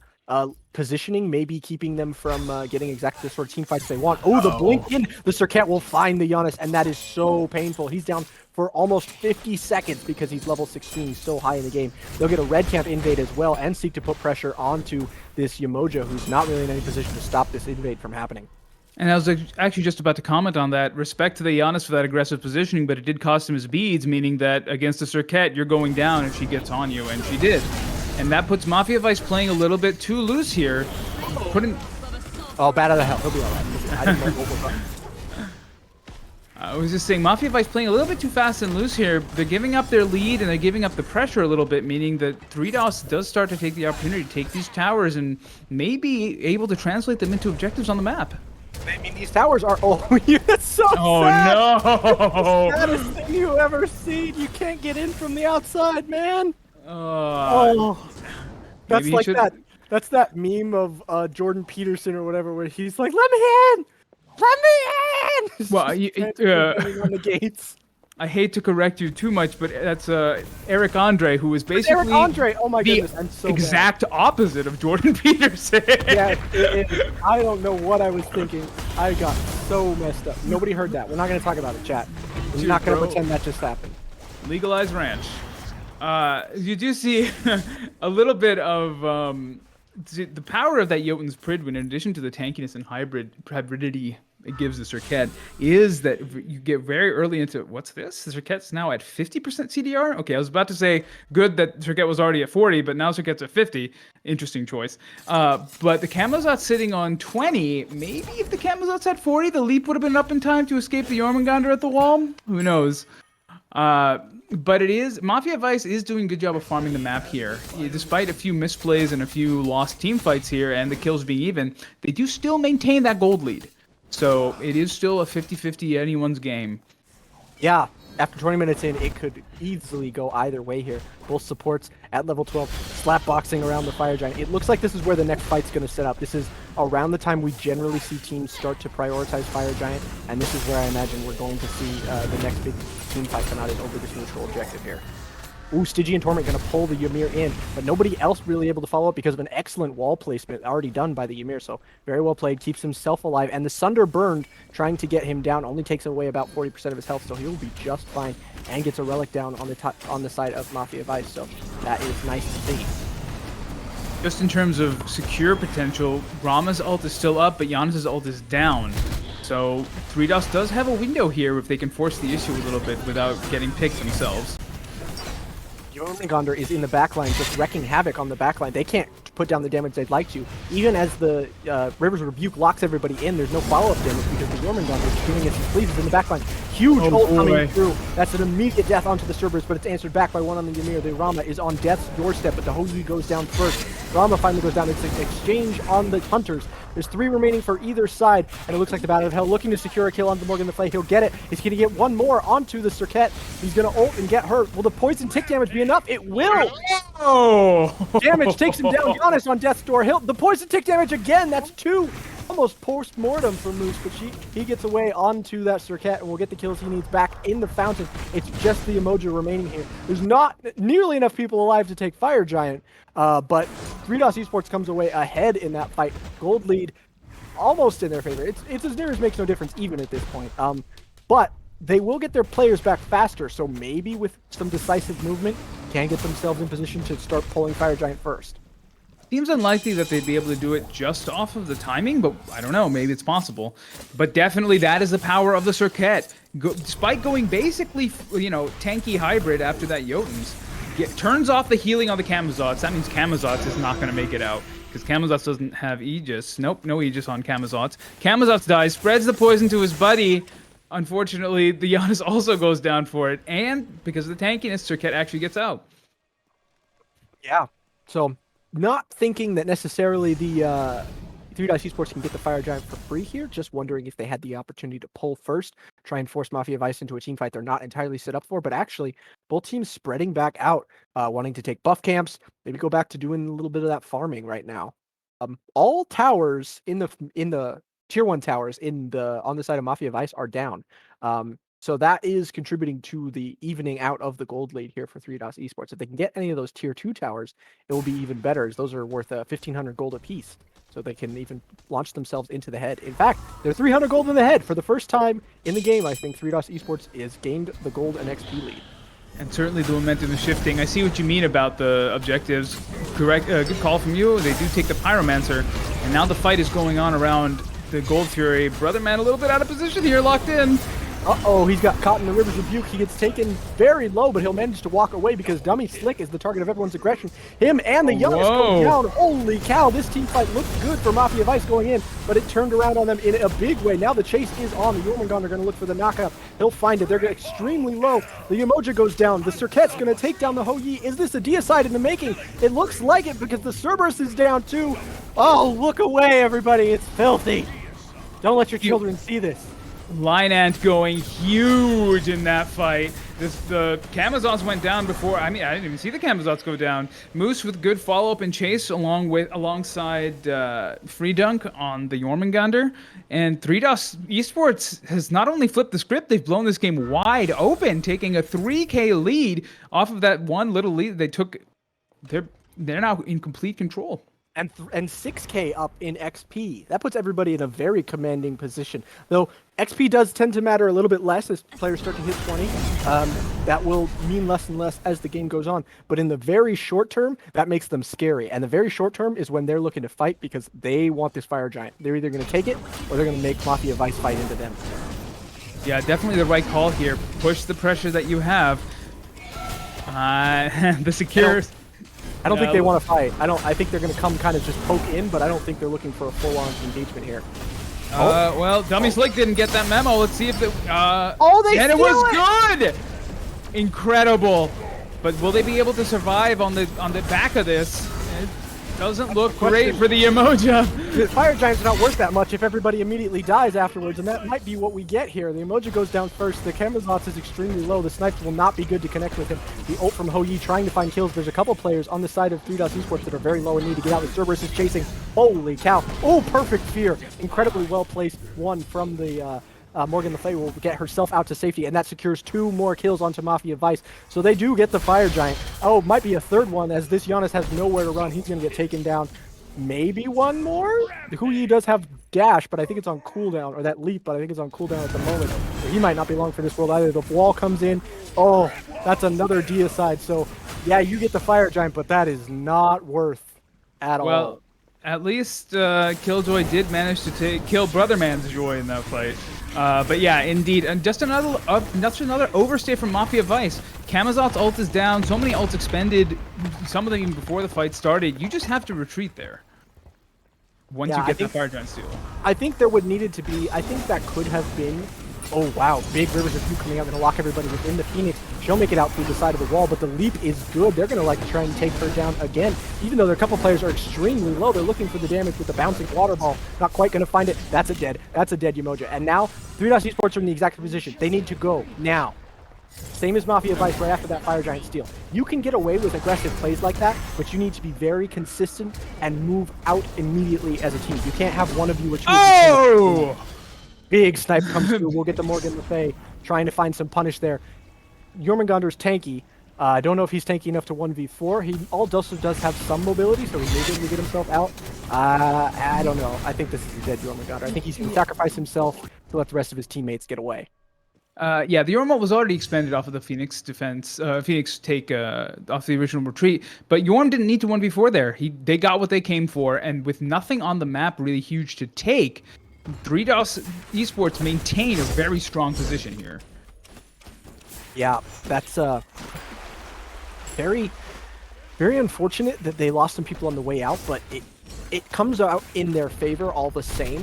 Positioning maybe keeping them from getting exactly the sort of team fights they want. Oh, the blink in! The Cirquette will find the Giannis, and that is so painful. He's down for almost 50 seconds because he's level 16, so high in the game. They'll get a red camp invade as well and seek to put pressure onto this Umoja, who's not really in any position to stop this invade from happening.
And I was actually just about to comment on that. Respect to the Giannis for that aggressive positioning, but it did cost him his beads, meaning that against the Cirquette, you're going down if she gets on you, and she did. And that puts Mafia Vice playing a little bit too loose here.
Oh, bad out of hell. He'll be all right. I didn't know what was up.
I was just saying, Mafia Vice playing a little bit too fast and loose here. They're giving up their lead, and they're giving up the pressure a little bit, meaning that 3DOS does start to take the opportunity to take these towers and maybe able to translate them into objectives on the map.
I mean, these towers are... Oh, that's so sad!
Oh, no!
The saddest thing you ever seen. You can't get in from the outside, man! That's like that. That's that meme of Jordan Peterson or whatever, where he's like, "Let me in, let me in."
Well,
on the gates.
I hate to correct you too much, but that's Eric Andre, who is basically
Eric Andre. Oh my goodness, I'm so
exact opposite of Jordan Peterson.
Yeah, I don't know what I was thinking. I got so messed up. Nobody heard that. We're not going to talk about it, chat. We're not going to pretend that just happened.
Legalized ranch. You do see a little bit of the power of that Jotun's Pridwin, in addition to the tankiness and hybridity it gives the Cirquette, is that you get very early into, what's this? The Cirquette's now at 50% CDR? Okay, I was about to say good that Cirquette was already at 40, but now Cirquette's at 50. Interesting choice. But the Camazotz sitting on 20. Maybe if the Camazotz had 40, the leap would have been up in time to escape the Jormungandr at the wall? Who knows? But it is Mafia Vice is doing a good job of farming the map here. Despite a few misplays and a few lost team fights here and the kills being even, they do still maintain that gold lead. So it is still a 50-50 anyone's game.
Yeah, after 20 minutes in, it could easily go either way here. Both supports at level 12, slap boxing around the Fire Giant. It looks like this is where the next fight's going to set up. This is around the time we generally see teams start to prioritize Fire Giant, and this is where I imagine we're going to see the next big team fight come out over this neutral objective here. Ooh, Stygian and Torment going to pull the Ymir in, but nobody else really able to follow up because of an excellent wall placement already done by the Ymir. So very well played, keeps himself alive, and the Sunder Burned trying to get him down only takes away about 40% of his health, so he'll be just fine, and gets a relic down on the side of Mafia Vice. So that is nice to see.
Just in terms of secure potential, Rama's ult is still up, but Giannis's ult is down. So 3DOS does have a window here if they can force the issue a little bit without getting picked themselves.
Jormungandr is in the backline, just wrecking havoc on the backline. They can't put down the damage they'd like to. Even as the River's Rebuke locks everybody in, there's no follow-up damage because the Jormungandr is doing as he pleases in the backline. Huge ult coming through. That's an immediate death onto the Cerberus, but it's answered back by one on the Ymir. The Rama is on death's doorstep, but the Hoyi goes down first. Rama finally goes down. It's an exchange on the Hunters. There's 3 remaining for either side, and it looks like the Battle of Hell looking to secure a kill onto Morgan Le Fay. He'll get it. He's going to get one more onto the Cirquette. He's going to ult and get hurt. Will the poison tick damage be enough? It will!
Oh!
Damage takes him down. Giannis on death's door. The poison tick damage again. That's 2. Almost post-mortem for Moose, but he gets away onto that Cirquette and will get the kills he needs back in the fountain. It's just the Emoji remaining here. There's not nearly enough people alive to take Fire Giant, but 3DOS Esports comes away ahead in that fight. Gold lead almost in their favor. It's as near as makes no difference even at this point. But they will get their players back faster, so maybe with some decisive movement, can get themselves in position to start pulling Fire Giant first.
Seems unlikely that they'd be able to do it just off of the timing, but I don't know, maybe it's possible. But definitely that is the power of the Cirquette. Despite going basically, tanky hybrid after that Jotuns, turns off the healing on the Camazotz. That means Camazotz is not going to make it out, because Camazotz doesn't have Aegis. Nope, no Aegis on Camazotz. Camazotz dies, spreads the poison to his buddy. Unfortunately, the Giannis also goes down for it, and because of the tankiness, Cirquette actually gets out.
Yeah, so not thinking that necessarily the 3DOS Esports can get the Fire Giant for free here, just wondering if they had the opportunity to pull first, try and force Mafia Vice into a team fight they're not entirely set up for, but actually both teams spreading back out, wanting to take buff camps, maybe go back to doing a little bit of that farming right now. All towers in the tier 1 towers on the side of Mafia Vice are down. So that is contributing to the evening out of the gold lead here for 3DOS Esports. If they can get any of those tier 2 towers, it will be even better, as those are worth 1,500 gold apiece. So they can even launch themselves into the head. In fact, they're 300 gold in the head. For the first time in the game, I think 3DOS Esports is gained the gold and XP lead.
And certainly the momentum is shifting. I see what you mean about the objectives. Correct, good call from you. They do take the Pyromancer, and now the fight is going on around the Gold Fury. Brother Man a little bit out of position here, locked in.
Uh-oh, he's got caught in the River's Rebuke. He gets taken very low, but he'll manage to walk away because Dummy Slick is the target of everyone's aggression. Him and the Giannis go down. Holy cow, this team fight looked good for Mafia Vice going in, but it turned around on them in a big way. Now the chase is on. The Jormungandr are going to look for the knockout. He'll find it. They're extremely low. The Emoji goes down. The Cirquette's going to take down the Hoyi. Is this a deicide in the making? It looks like it because the Cerberus is down too. Oh, look away, everybody. It's filthy. Don't let your children see this.
Line Ant going huge in that fight. The Camazotz went down before. I didn't even see the Camazotz go down. Moose with good follow-up and chase alongside Free Dunk on the Jormungandr. And 3DOS Esports has not only flipped the script, they've blown this game wide open, taking a 3K lead off of that one little lead they took. They're now in complete control.
And 6K up in XP. That puts everybody in a very commanding position. Though XP does tend to matter a little bit less as players start to hit 20. That will mean less and less as the game goes on. But in the very short term, that makes them scary. And the very short term is when they're looking to fight because they want this Fire Giant. They're either going to take it or they're going to make Mafia Vice fight into them.
Yeah, definitely the right call here. Push the pressure that you have. The secure...
I don't think they want to fight. I think they're going to come kind of just poke in, but I don't think they're looking for a full-on engagement here.
Well, Dummy Slick didn't get that memo. Let's see if
they
and it was good! incredible. But will they be able to survive on the back of this? It doesn't look great for the Emoja.
The Fire Giant's not worth that much if everybody immediately dies afterwards, and that might be what we get here. The Emoja goes down first. The Camazotz is extremely low. The snipes will not be good to connect with him. The ult from Ho Yi trying to find kills. There's a couple players on the side of 3DOS Esports that are very low and need to get out. The Cerberus is chasing. Holy cow. Oh, perfect fear. Incredibly well placed one from the Morgan Le Fay will get herself out to safety, and that secures 2 more kills onto Mafia Vice. So they do get the Fire Giant. Oh, might be a third one, as this Giannis has nowhere to run. He's going to get taken down. Maybe one more? Hu Yi does have dash, but I think it's on cooldown, or that leap, but I think it's on cooldown at the moment. So he might not be long for this world either. The wall comes in. Oh, that's another deicide. So, yeah, you get the Fire Giant, but that is not worth at all.
Well, at least Killjoy did manage to kill Brother Man's Joy in that fight. But yeah, indeed, and just another overstay from Mafia Vice. Camazot's ult is down. So many ults expended. Some of them even before the fight started. You just have to retreat there. Once you get the Fire Giant steal.
I think there would needed to be. I think that could have been. Oh wow, big Rivers of View coming out, gonna lock everybody within the Phoenix. She'll make it out through the side of the wall, but the leap is good. They're gonna like try and take her down again. Even though their couple players are extremely low, they're looking for the damage with the bouncing water ball. Not quite gonna find it. That's a dead Yemoja. And now 3DOS Esports are in the exact position. They need to go now. Same as Mafia Vice right after that Fire Giant steal. You can get away with aggressive plays like that, but you need to be very consistent and move out immediately as a team. You can't have one of you retreat.
Oh!
Big snipe comes through. We'll get the Morgan Le Fay trying to find some punish there. Jormungandr's tanky. I don't know if he's tanky enough to 1v4. He also does have some mobility, so he may be able to get himself out. I don't know. I think this is a dead Jormungandr. I think he's going to sacrifice himself to let the rest of his teammates get away.
Yeah, the Yorm ult was already expended off of the Phoenix defense. Phoenix take off the original retreat, but Yorm didn't need to 1v4 there. They got what they came for, and with nothing on the map really huge to take, 3DOS Esports maintain a very strong position here.
Yeah, that's very, very unfortunate that they lost some people on the way out, but it comes out in their favor all the same.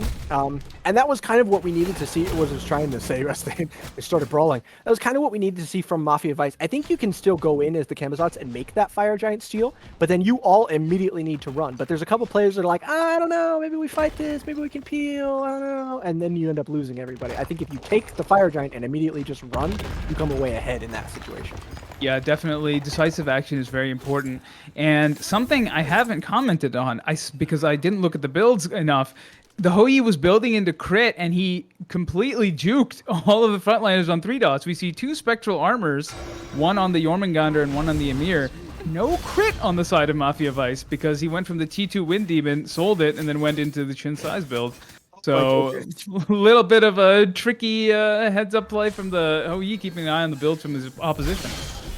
And that was kind of what we needed to see. It was trying to say, they started brawling. That was kind of what we needed to see from Mafia Vice. I think you can still go in as the Camazotz and make that Fire Giant steal, but then you all immediately need to run. But there's a couple players that are like, I don't know, maybe we fight this, maybe we can peel, I don't know. And then you end up losing everybody. I think if you take the Fire Giant and immediately just run, you come away ahead in that situation.
Yeah, definitely. Decisive action is very important. And something I haven't commented on, because I didn't look at the builds enough, the Ho Yi was building into crit, and he completely juked all of the frontliners on 3DOS. We see 2 Spectral Armors, one on the Jormungandr and one on the Emir. No crit on the side of Mafia Vice, because he went from the T2 Wind Demon, sold it, and then went into the Chin Size build. So, a little bit of a tricky heads-up play from the Ho Yi, keeping an eye on the builds from his opposition.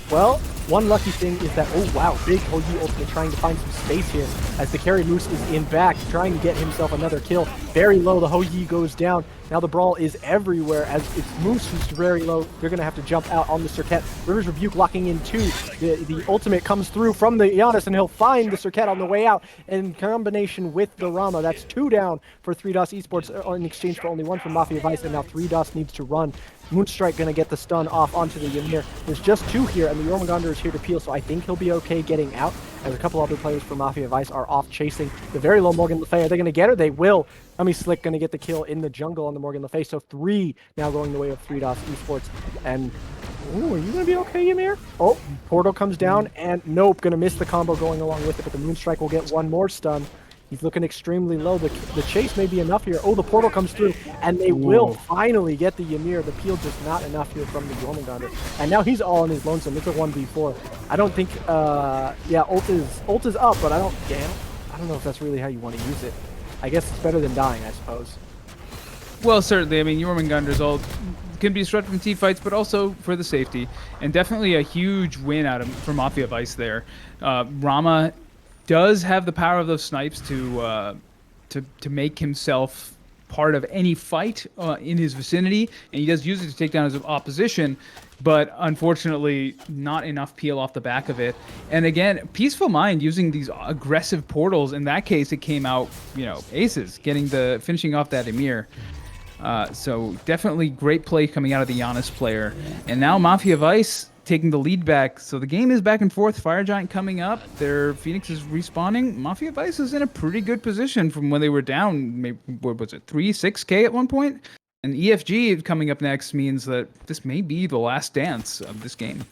Well, one lucky thing is that, oh wow, big Ho Yi ultimate trying to find some space here as the carry Moose is in back, trying to get himself another kill. Very low, the Ho Yi goes down. Now the brawl is everywhere as it's Moose who's very low. They're going to have to jump out on the Circuit. Rivers Rebuke locking in 2. The ultimate comes through from the Giannis, and he'll find the Circuit on the way out. In combination with the Rama, that's 2 down for 3DOS Esports in exchange for only 1 from Mafia Vice, and now 3DOS needs to run. Moonstrike going to get the stun off onto the Ymir. There's just 2 here, and the Jormungandr is here to peel, so I think he'll be okay getting out, as a couple other players for Mafia Vice are off chasing the very low Morgan Le Fay. Are they going to get her? They will. Slick going to get the kill in the jungle on the Morgan Le Fay, so 3 now going the way of 3DOS Esports. And, ooh, are you going to be okay, Ymir? Oh, Portal comes down, and nope, going to miss the combo going along with it, but the Moonstrike will get 1 more stun. He's looking extremely low. The chase may be enough here. Oh, the portal comes through, and they will finally get the Ymir. The peel just not enough here from the Jormungandr. And now he's all on his lonesome. It's a 1v4. I don't think, yeah, ult is up, but I don't know if that's really how you want to use it. I guess it's better than dying, I suppose.
Well, certainly. I mean, Jormungandr's ult can be disrupted from team fights, but also for the safety. And definitely a huge win for Mafia Vice there. Rama does have the power of those snipes to make himself part of any fight in his vicinity, and he does use it to take down his opposition, but unfortunately not enough peel off the back of it. And again, Peaceful Mind using these aggressive portals. In that case, it came out, aces, finishing off that Emir. So definitely great play coming out of the Giannis player. And now Mafia Vice taking the lead back. So the game is back and forth. Fire Giant coming up. Their Phoenix is respawning. Mafia Vice is in a pretty good position from when they were down, maybe, what was it, 6K at one point? And EFG coming up next means that this may be the last dance of this game.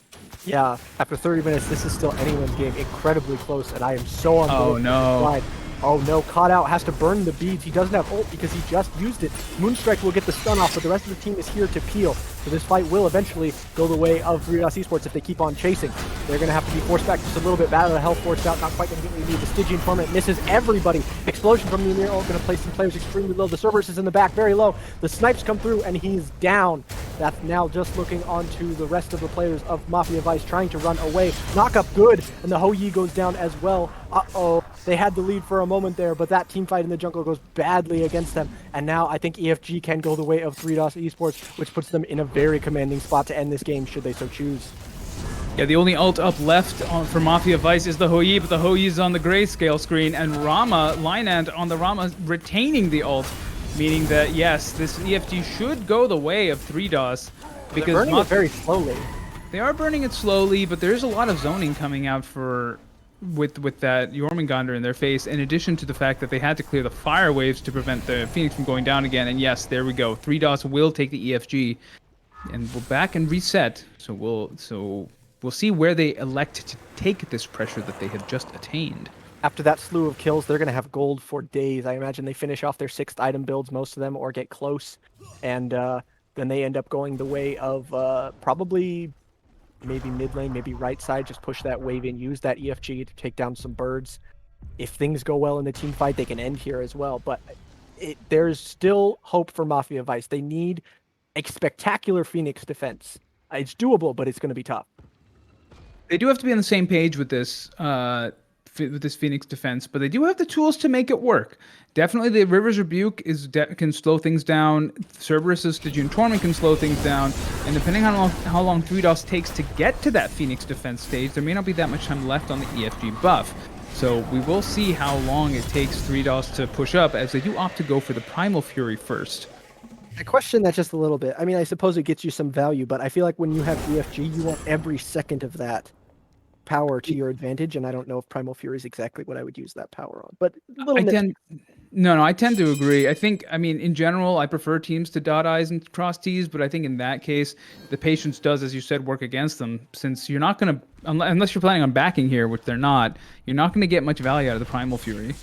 Yeah, after 30 minutes, this is still anyone's game. Incredibly close, and I am so on board.
Oh, no.
Side. Oh no, caught out, has to burn the beads. He doesn't have ult because he just used it. Moonstrike will get the stun off, but the rest of the team is here to peel. So this fight will eventually go the way of 3DOS Esports if they keep on chasing. They're going to have to be forced back just a little bit. Battle of the Health forced out, not quite going to get what we need. The Stygian Torment misses everybody. Explosion from the Ymir ult going to place some players extremely low. The Cerberus is in the back, very low. The snipes come through, and he's down. That's now just looking onto the rest of the players of Mafia Vice trying to run away. Knock up good, and the Ho Yi goes down as well. Uh-oh, they had the lead for a moment there, but that team fight in the jungle goes badly against them. And now I think EFG can go the way of 3DOS Esports, which puts them in a very commanding spot to end this game should they so choose.
Yeah, the only ult up left for Mafia Vice is the Ho Yi, but the Ho Yi is on the grayscale screen, and Rama, Linand on the Rama retaining the ult, meaning that, yes, this EFG should go the way of 3DOS.
Because they're burning it very slowly.
They are burning it slowly, but there's a lot of zoning coming out with that Jormungandr in their face, in addition to the fact that they had to clear the fire waves to prevent the Phoenix from going down again. And yes, there we go. 3DOS will take the EFG, and we're back and reset. So we'll see where they elect to take this pressure that they have just attained.
After that slew of kills, they're going to have gold for days. I imagine they finish off their 6th item builds, most of them, or get close. And then they end up going the way of probably maybe mid lane, maybe right side, just push that wave in, use that EFG to take down some birds. If things go well in the team fight, they can end here as well. But there's still hope for Mafia Vice. They need a spectacular Phoenix defense. It's doable, but it's going to be tough.
They do have to be on the same page with this Phoenix defense, but they do have the tools to make it work. Definitely the River's Rebuke can slow things down. Cerberus's Stygian Torment can slow things down. And depending on how long 3DOS takes to get to that Phoenix defense stage, there may not be that much time left on the EFG buff. So we will see how long it takes 3DOS to push up, as they do opt to go for the Primal Fury first.
I question that just a little bit. I mean, I suppose it gets you some value, but I feel like when you have EFG, you want every second of that power to your advantage, and I don't know if Primal Fury is exactly what I would use that power on. But
I tend to agree. I mean, in general, I prefer teams to dot I's and cross T's, but I think in that case, the patience does, as you said, work against them, since you're not going to, unless you're planning on backing here, which they're not, you're not going to get much value out of the Primal Fury.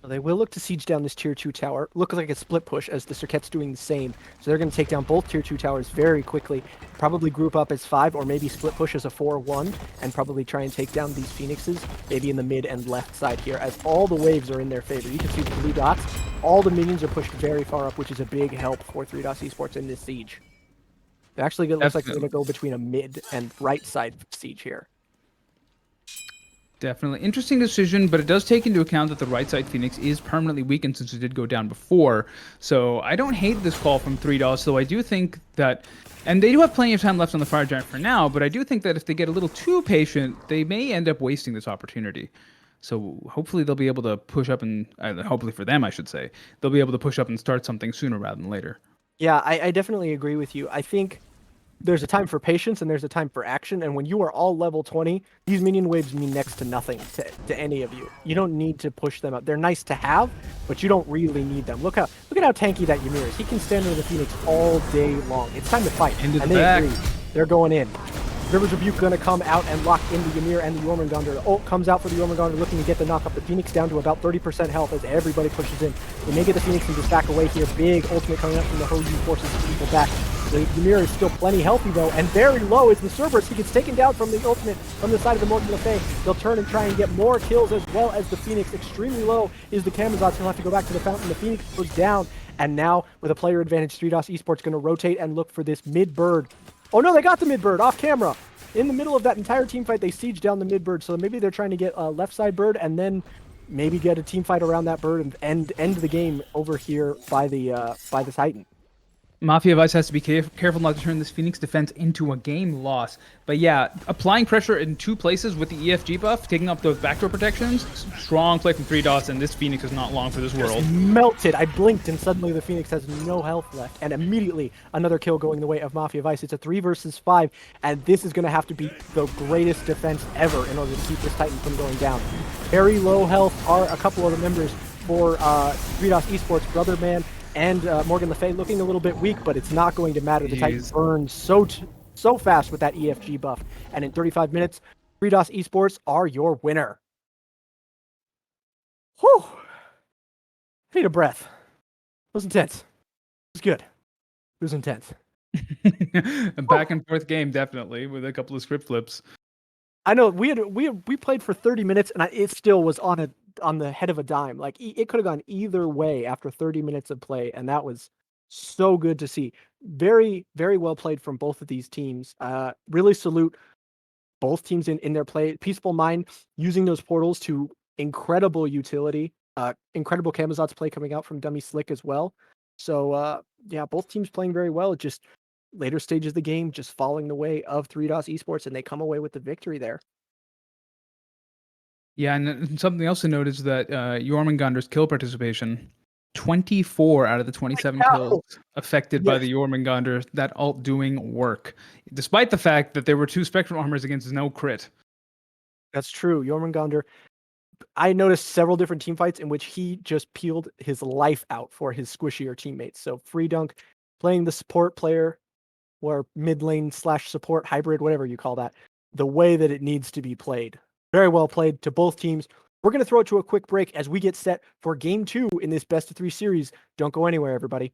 They will look to siege down this tier 2 tower. Look like a split push as the Serket's doing the same. So they're going to take down both tier 2 towers very quickly. Probably group up as 5 or maybe split push as a 4-1 and probably try and take down these Phoenixes, maybe in the mid and left side here, as all the waves are in their favor. You can see the blue dots. All the minions are pushed very far up, which is a big help for 3DOS Esports in this siege. It actually looks like they're going to go between a mid and right side siege here.
Definitely. Interesting decision, but it does take into account that the right side Phoenix is permanently weakened since it did go down before. So I don't hate this call from 3DOS, though I do think that, and they do have plenty of time left on the Fire Giant for now, but I do think that if they get a little too patient, they may end up wasting this opportunity. So hopefully they'll be able to push up and, hopefully for them, I should say, they'll be able to push up and start something sooner rather than later.
Yeah, I definitely agree with you. I think there's a time for patience and there's a time for action, and when you are all level 20, these minion waves mean next to nothing to any of you. You don't need to push them up. They're nice to have, but you don't really need them. Look at how tanky that Ymir is. He can stand under the Phoenix all day long. It's time to fight.
Into the
and they
back.
agree. They're going in. River's Rebuke going to come out and lock in the Ymir and the Jormungandr. The ult comes out for the Jormungandr, looking to get the knock up. The Phoenix down to about 30% health as everybody pushes in. They may get the Phoenix and just back away here. Big ultimate coming up from the Ho Yi forces people back. The Ymir is still plenty healthy though, and very low is the Cerberus. He gets taken down from the ultimate from the side of the Morgan Le Fay. They'll turn and try and get more kills as well as the Phoenix. Extremely low is the Camazotz. He'll have to go back to the fountain. The Phoenix goes down, and now with a player advantage, 3DOS Esports going to rotate and look for this mid-bird. Oh no, they got the mid-bird off camera. In the middle of that entire team fight, they siege down the mid-bird, so maybe they're trying to get a left side bird and then maybe get a team fight around that bird and end the game over here by the Titan.
Mafia Vice has to be careful not to turn this Phoenix defense into a game loss. But yeah, applying pressure in two places with the EFG buff, taking up those backdoor protections, strong play from 3DOS, and this Phoenix is not long for this world.
Melted. I blinked, and suddenly the Phoenix has no health left. And immediately, another kill going the way of Mafia Vice. It's a 3 versus 5, and this is going to have to be the greatest defense ever in order to keep this Titan from going down. Very low health are a couple of the members for 3DOS Esports, Brotherman and Morgan Le Fay, looking a little bit weak, but it's not going to matter. The Titan burns so fast with that EFG buff. And in 35 minutes, 3DOS Esports are your winner. Whew. I need a breath. It was intense. It was good. It was intense.
A back and forth game, definitely, with a couple of script flips.
I know we played for 30 minutes, and it still was on the head of a dime. Like it could have gone either way after 30 minutes of play, and that was so good to see. Very, very well played from both of these teams. Really salute both teams in their play. Peaceful Mind using those portals to incredible utility. Incredible Camazot's play coming out from Dummy Slick as well. So yeah, both teams playing very well. Just later stages of the game, just following the way of 3DOS Esports, and they come away with the victory there.
Yeah, and something else to note is that Jormungandr's kill participation, 24 out of the 27 kills affected by the Jormungandr, that ult doing work, despite the fact that there were 2 Spectrum Armors against no crit.
That's true. Jormungandr, I noticed several different team fights in which he just peeled his life out for his squishier teammates. So Free Dunk playing the support player, or mid lane / support hybrid, whatever you call that, the way that it needs to be played. Very well played to both teams. We're going to throw it to a quick break as we get set for game 2 in this best of 3 series. Don't go anywhere, everybody.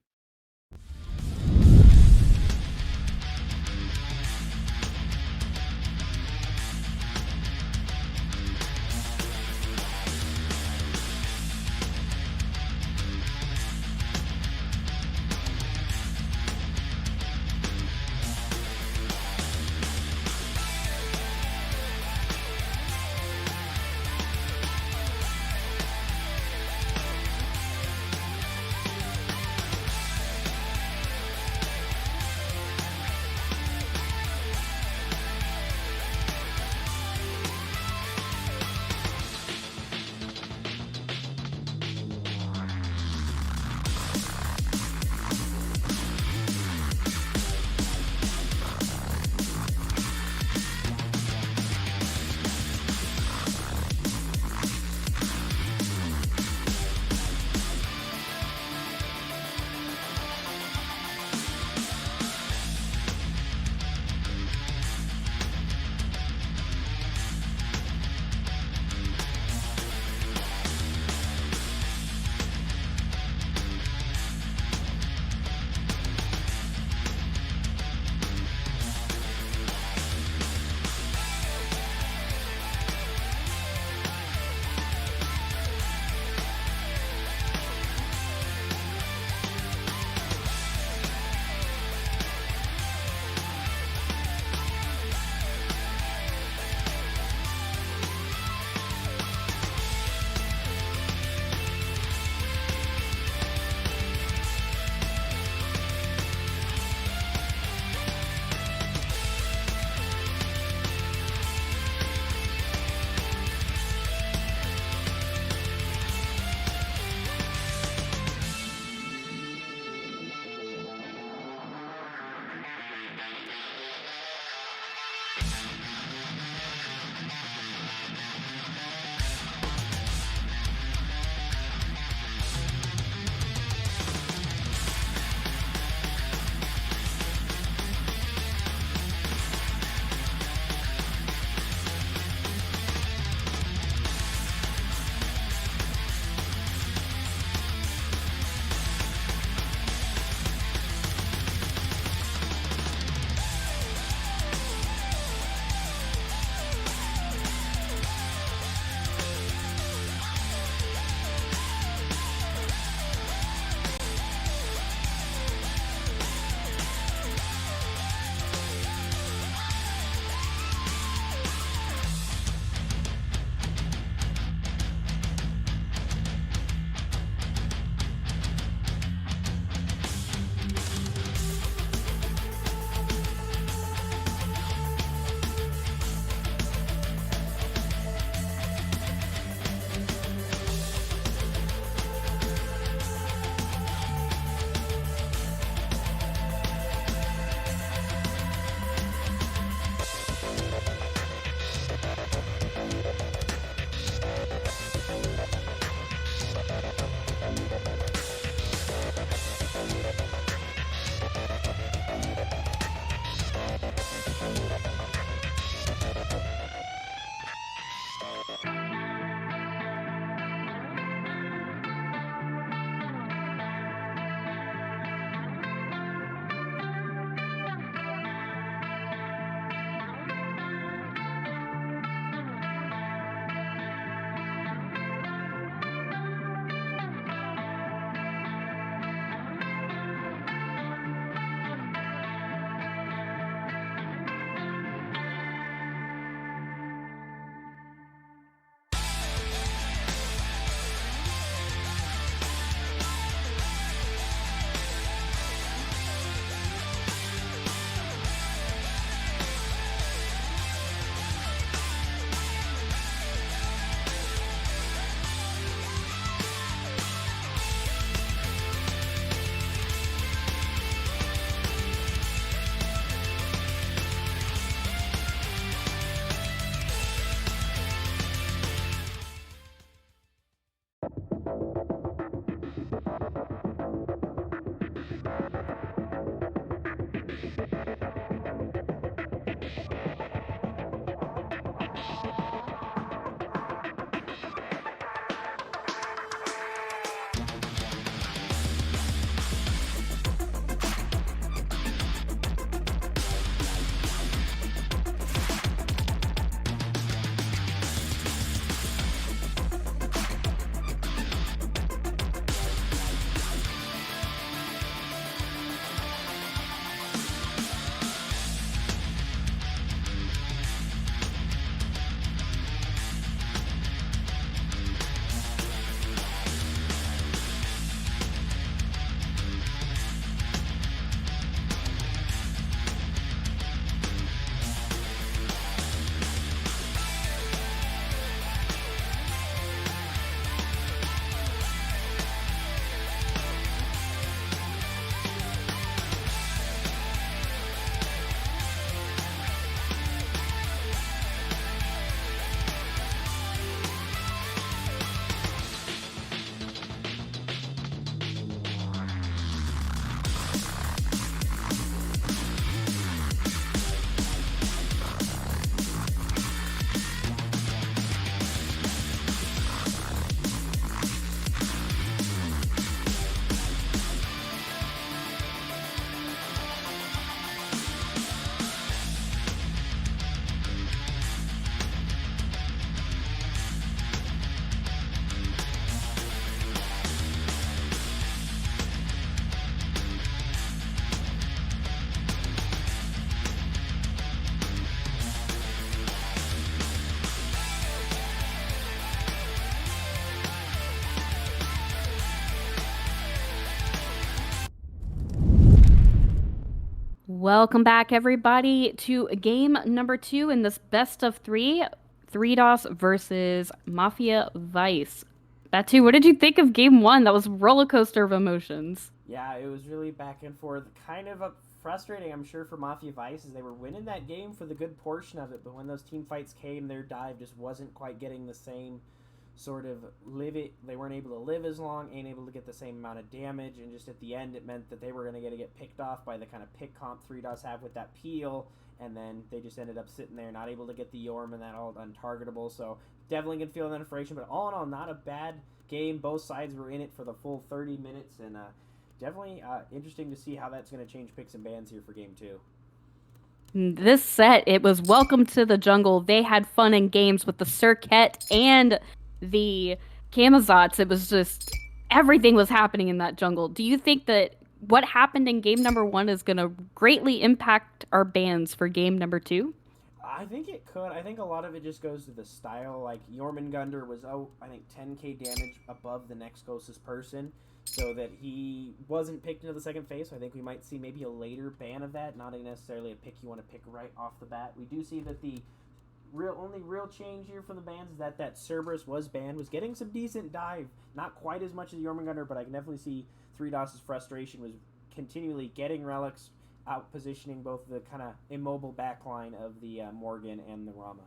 Welcome back, everybody, to game number 2 in this best of 3, 3DOS versus Mafia Vice. Batu, what did you think of game 1? That was a roller coaster of emotions.
Yeah, it was really back and forth. Kind of frustrating, I'm sure, for Mafia Vice, as they were winning that game for the good portion of it, but when those team fights came, their dive just wasn't quite getting the same sort of they weren't able to live as long, ain't able to get the same amount of damage, and just at the end it meant that they were going to get picked off by the kind of pick comp 3DOS have with that peel, and then they just ended up sitting there not able to get the Yorm and that all untargetable. So definitely can feel that frustration, but all in all, not a bad game. Both sides were in it for the full 30 minutes, and definitely interesting to see how that's going to change picks and bans here for game 2.
This set, it was Welcome to the Jungle. They had fun in games with the Circuit and the Camazotz. It was just everything was happening in that jungle. Do you think that what happened in game number 1 is going to greatly impact our bans for game number 2?
I think it could. I think a lot of it just goes to the style. Like, Jormungandr was, I think 10k damage above the next closest person, so that he wasn't picked into the second phase. So I think we might see maybe a later ban of that, not necessarily a pick you want to pick right off the bat. We do see that the only real change here from the bans is that Cerberus was banned, was getting some decent dive, not quite as much as Jormungandr, but I can definitely see 3DOS's frustration was continually getting relics, out positioning both the kind of immobile backline of the Morgan and the Rama.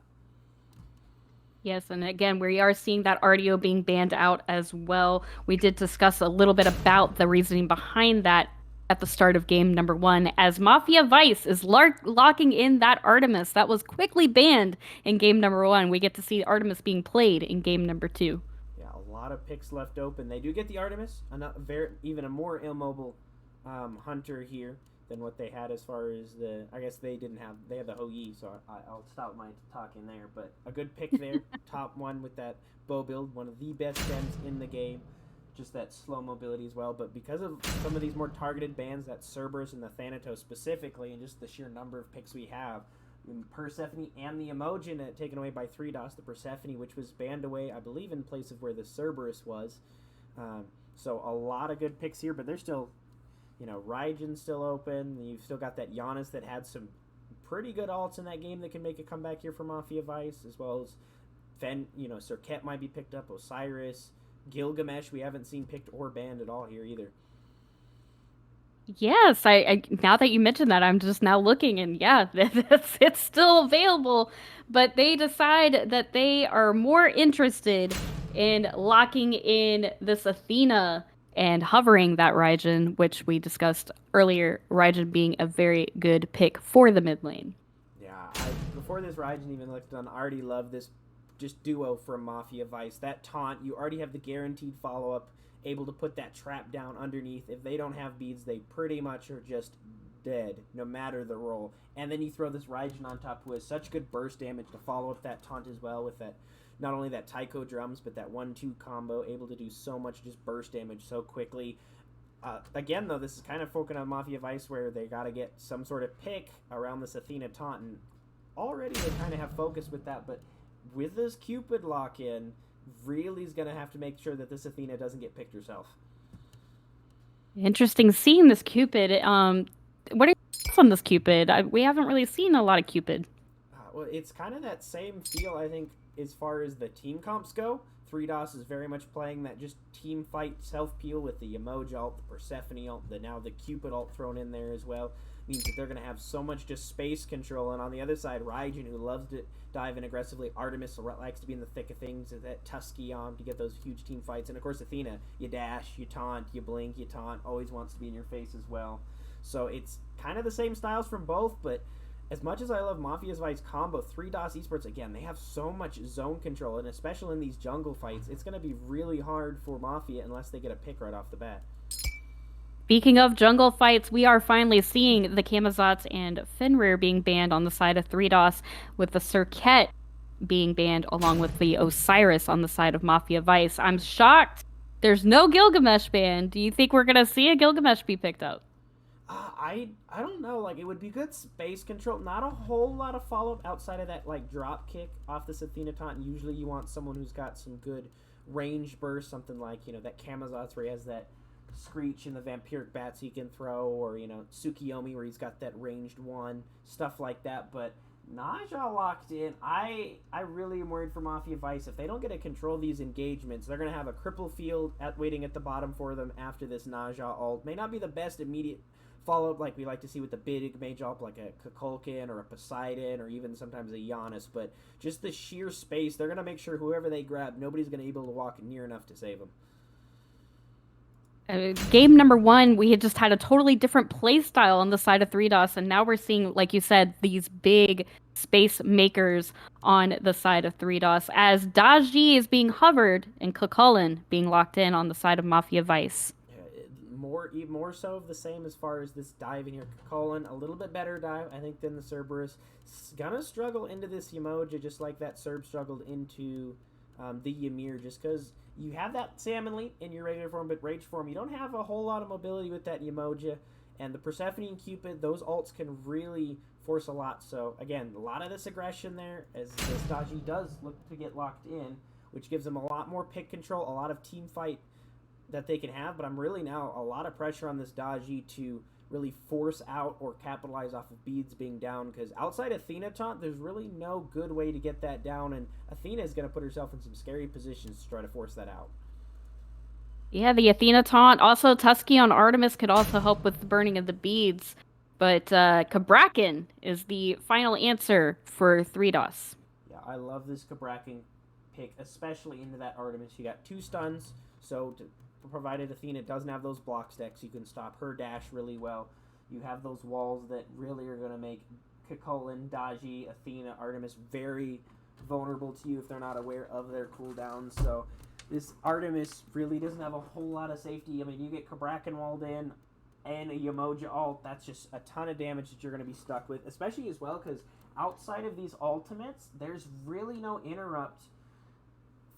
Yes, and again, we are seeing that RDO being banned out as well. We did discuss a little bit about the reasoning behind that at the start of game number 1, as Mafia Vice is locking in that Artemis that was quickly banned in game number 1. We get to see Artemis being played in game number 2.
Yeah, a lot of picks left open. They do get the Artemis, even a more immobile hunter here than what they had as far as the, I guess they had the Ho Yi, so I'll stop my talking there, but a good pick there. Top one with that bow build, one of the best gems in the game. Just that slow mobility as well, but because of some of these more targeted bans, that Cerberus and the Thanatos specifically, and just the sheer number of picks we have, Persephone and the Emojin taken away by 3DOS, the Persephone, which was banned away, I believe, in place of where the Cerberus was. So a lot of good picks here, but there's still, Raijin's still open. You've still got that Giannis that had some pretty good alts in that game that can make a comeback here for Mafia Vice, as well as Circuit might be picked up, Osiris, Gilgamesh we haven't seen picked or banned at all here either.
Yes, I now that you mentioned that, I'm just now looking, and yeah, it's still available, but they decide that they are more interested in locking in this Athena and hovering that Raijin, which we discussed earlier, Raijin being a very good pick for the mid lane.
Yeah, before this Raijin even looked on, I already love this just duo from Mafia Vice. That taunt, you already have the guaranteed follow-up, able to put that trap down underneath. If they don't have beads, they pretty much are just dead, no matter the role. And then you throw this Raijin on top who has such good burst damage to follow up that taunt as well with that, not only that Taiko drums, but that 1-2 combo, able to do so much just burst damage so quickly. Again, though, this is kind of focusing on Mafia Vice where they got to get some sort of pick around this Athena taunt, and already they kind of have focus with that, but with this Cupid lock-in, really is going to have to make sure that this Athena doesn't get picked herself.
Interesting seeing this Cupid. What are your thoughts on this Cupid? We haven't really seen a lot of Cupid.
Well, it's kind of that same feel, I think, as far as the team comps go. 3DOS is very much playing that just team fight self-peel with the Emoji ult, the Persephone ult, now the Cupid ult thrown in there as well. Means that they're going to have so much just space control. And on the other side, Raijin, who loves to dive in aggressively. Artemis likes to be in the thick of things. That Tusky on to get those huge team fights. And of course, Athena, you dash, you taunt, you blink, you taunt. Always wants to be in your face as well. So it's kind of the same styles from both. But as much as I love Mafia's Vice combo, 3DOS Esports, again, they have so much zone control. And especially in these jungle fights, it's going to be really hard for Mafia unless they get a pick right off the bat.
Speaking of jungle fights, we are finally seeing the Camazotz and Fenrir being banned on the side of 3DOS, with the Circuit being banned along with the Osiris on the side of Mafia Vice. I'm shocked there's no Gilgamesh ban. Do you think we're going to see a Gilgamesh be picked up?
I don't know. Like, it would be good space control. Not a whole lot of follow-up outside of that, like, drop kick off this Athena taunt. Usually you want someone who's got some good range burst, something like, that Camazotz where he has that Screech and the vampiric bats he can throw, or Tsukiyomi where he's got that ranged one, stuff like that. But Naja locked in. I really am worried for Mafia Vice. If they don't get to control these engagements, they're going to have a cripple field waiting at the bottom for them after this Naja ult. May not be the best immediate follow-up like we like to see with the big mage ult like a Kukulkan or a Poseidon or even sometimes a Giannis, but just the sheer space, they're going to make sure whoever they grab, nobody's going to be able to walk near enough to save them.
Game number 1, we had just had a totally different play style on the side of 3DOS, and now we're seeing, like you said, these big space makers on the side of 3DOS as Daji is being hovered and Kukulkan being locked in on the side of Mafia Vice.
More so of the same as far as this dive in here. Kukulkan, a little bit better dive, I think, than the Cerberus. Gonna struggle into this Yemoja just like that Cerb struggled into the Ymir, just because you have that Salmon Leap in your regular form, but Rage form, you don't have a whole lot of mobility with that Yemoja. And the Persephone and Cupid, those ults can really force a lot. So, again, a lot of this aggression there as Daji does look to get locked in, which gives them a lot more pick control, a lot of team fight that they can have. But I'm really now a lot of pressure on this Daji to really force out or capitalize off of beads being down, because outside Athena taunt, there's really no good way to get that down, and Athena is going to put herself in some scary positions to try to force that out.
Yeah, the Athena taunt. Also, Tusky on Artemis could also help with the burning of the beads. But Kabrakan is the final answer for 3DOS.
Yeah, I love this Kabrakan pick, especially into that Artemis. You got 2 stuns, so provided Athena doesn't have those block stacks, you can stop her dash really well. You have those walls that really are going to make Kukulkan, Daji, Athena, Artemis very vulnerable to you if they're not aware of their cooldowns. So this Artemis really doesn't have a whole lot of safety. I mean, you get Kabrakan walled in and a Yemoja ult, that's just a ton of damage that you're going to be stuck with, especially as well because outside of these ultimates, there's really no interrupt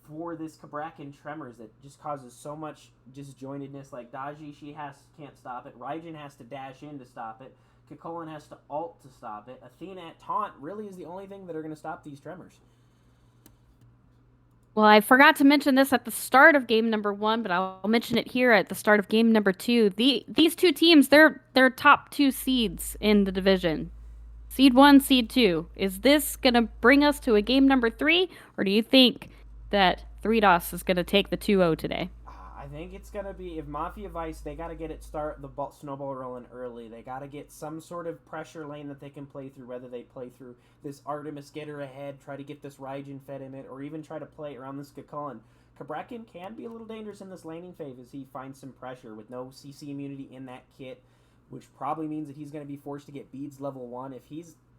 for this Kabrakan Tremors that just causes so much disjointedness. Like Daji, can't stop it. Raijin has to dash in to stop it. Kukulkan has to ult to stop it. Athena at taunt really is the only thing that are going to stop these Tremors.
Well, I forgot to mention this at the start of game number 1, but I'll mention it here at the start of game number 2. These two teams, they're top 2 seeds in the division. Seed 1, Seed 2. Is this going to bring us to a game number 3, or do you think that 3DOS is going to take the 2-0 today?
I think it's going to be, if Mafia Vice, they got to get it snowball rolling early. They got to get some sort of pressure lane that they can play through, whether they play through this Artemis, get her ahead, try to get this Raijin fed in it, or even try to play around this Kukulkan. Kabrakan can be a little dangerous in this laning phase as he finds some pressure with no CC immunity in that kit, which probably means that he's going to be forced to get beads level 1.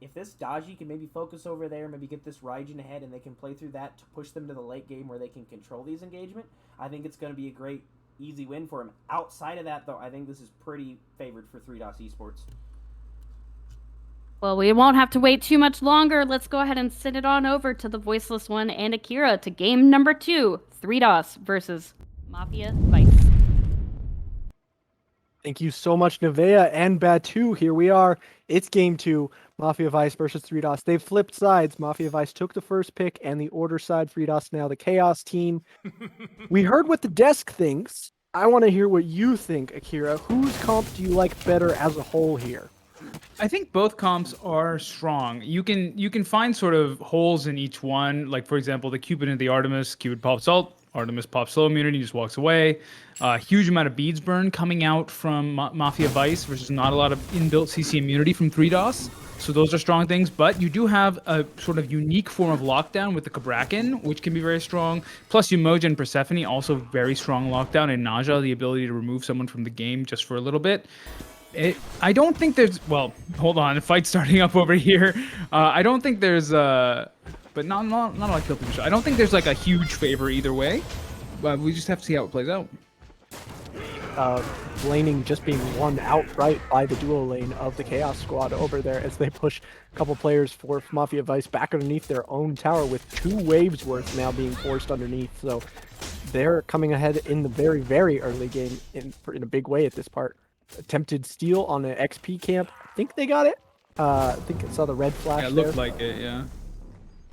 If this Daji can maybe focus over there, maybe get this Raijin ahead, and they can play through that to push them to the late game where they can control these engagement, I think it's going to be a great, easy win for him. Outside of that, though, I think this is pretty favored for 3DOS Esports.
Well, we won't have to wait too much longer. Let's go ahead and send it on over to the Voiceless One and Akira to game number 2, 3DOS versus Mafia Vice.
Thank you so much, Nevea and Batu. Here we are. It's game 2, Mafia Vice versus 3DOS. They've flipped sides. Mafia Vice took the first pick and the order side. 3DOS now the Chaos team. We heard what the desk thinks. I want to hear what you think, Akira. Whose comp do you like better as a whole here?
I think both comps are strong. You can find sort of holes in each one. Like, for example, the Cupid and the Artemis. Cupid pops ult. Artemis pops slow immunity, just walks away. Huge amount of beads burn coming out from Mafia Vice versus not a lot of inbuilt CC immunity from 3DOS. So those are strong things, but you do have a sort of unique form of lockdown with the Kabrakan, which can be very strong. Plus Yemoja and Persephone, also very strong lockdown, and Naja, the ability to remove someone from the game just for a little bit. I don't think there's, well, hold on, the fight's starting up over here. I don't think there's, but not like kill position. I don't think there's like a huge favor either way, but we just have to see how it plays out.
Laning just being won outright by the duo lane of the Chaos Squad over there as they push a couple players for Mafia Vice back underneath their own tower with 2 waves worth now being forced underneath. So they're coming ahead in the very, very early game in a big way at this part. Attempted steal on an XP camp. I think they got it. I think I saw the red flash.
Yeah, it looked like it, yeah.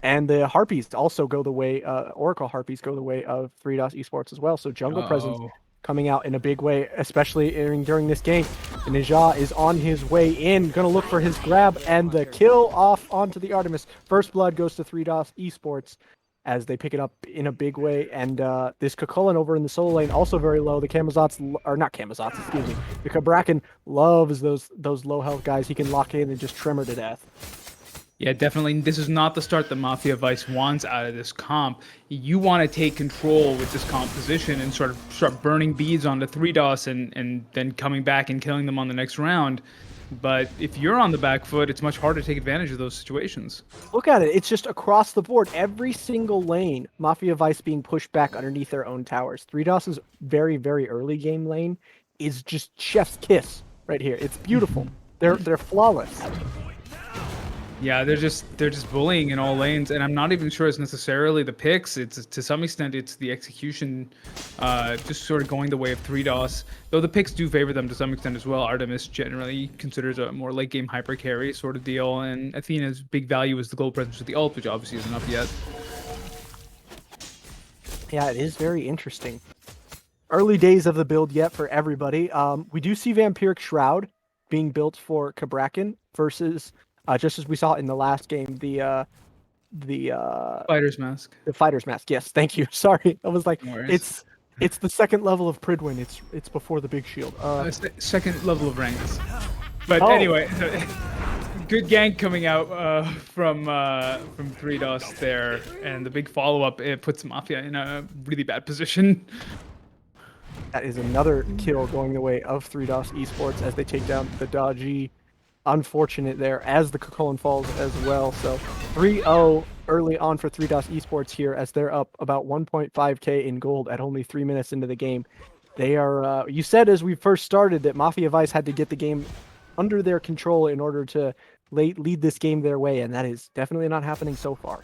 And the Harpies also go the way, Oracle Harpies go the way of 3DOS Esports as well. So jungle presence coming out in a big way, especially during this game. And Ninja is on his way in, gonna look for his grab and the kill off onto the Artemis. First blood goes to 3DOS Esports as they pick it up in a big way. And this Kukulkan over in the solo lane also very low. The Camazotz, or not Camazotz, excuse me. The Cabrakan loves those low health guys. He can lock in and just trimmer to death.
Yeah, definitely. This is not the start that Mafia Vice wants out of this comp. You want to take control with this composition and sort of start burning beads onto 3DOS and then coming back and killing them on the next round. But if you're on the back foot, it's much harder to take advantage of those situations.
Look at it. It's just across the board. Every single lane, Mafia Vice being pushed back underneath their own towers. 3DOS's very, very early game lane is just chef's kiss right here. It's beautiful. They're flawless.
Yeah, they're just bullying in all lanes, and I'm not even sure it's necessarily the picks. It's to some extent it's the execution, just sort of going the way of 3DOS. Though the picks do favor them to some extent as well. Artemis generally considers a more late game hyper carry sort of deal, and Athena's big value is the gold presence with the ult, which obviously isn't up yet.
Yeah, it is very interesting. Early days of the build yet for everybody. We do see Vampiric Shroud being built for Cabrakan versus. Just as we saw in the last game, the
Fighter's Mask.
The Fighter's Mask. Yes, thank you. Sorry, I was like,
No
it's the second level of Pridwin. It's before the big shield.
Second level of ranks. But
Oh.
anyway, good gank coming out from 3DOS there, and the big follow up it puts Mafia in a really bad position.
That is another kill going the way of 3DOS Esports as they take down the Dodgy. Unfortunate there as the Kukulkan falls as well. So 3-0 early on for 3DOS Esports here as they're up about 1.5k in gold at only 3 minutes into the game. They are, you said as we first started that Mafia Vice had to get the game under their control in order to lead this game their way, and that is definitely not happening so far.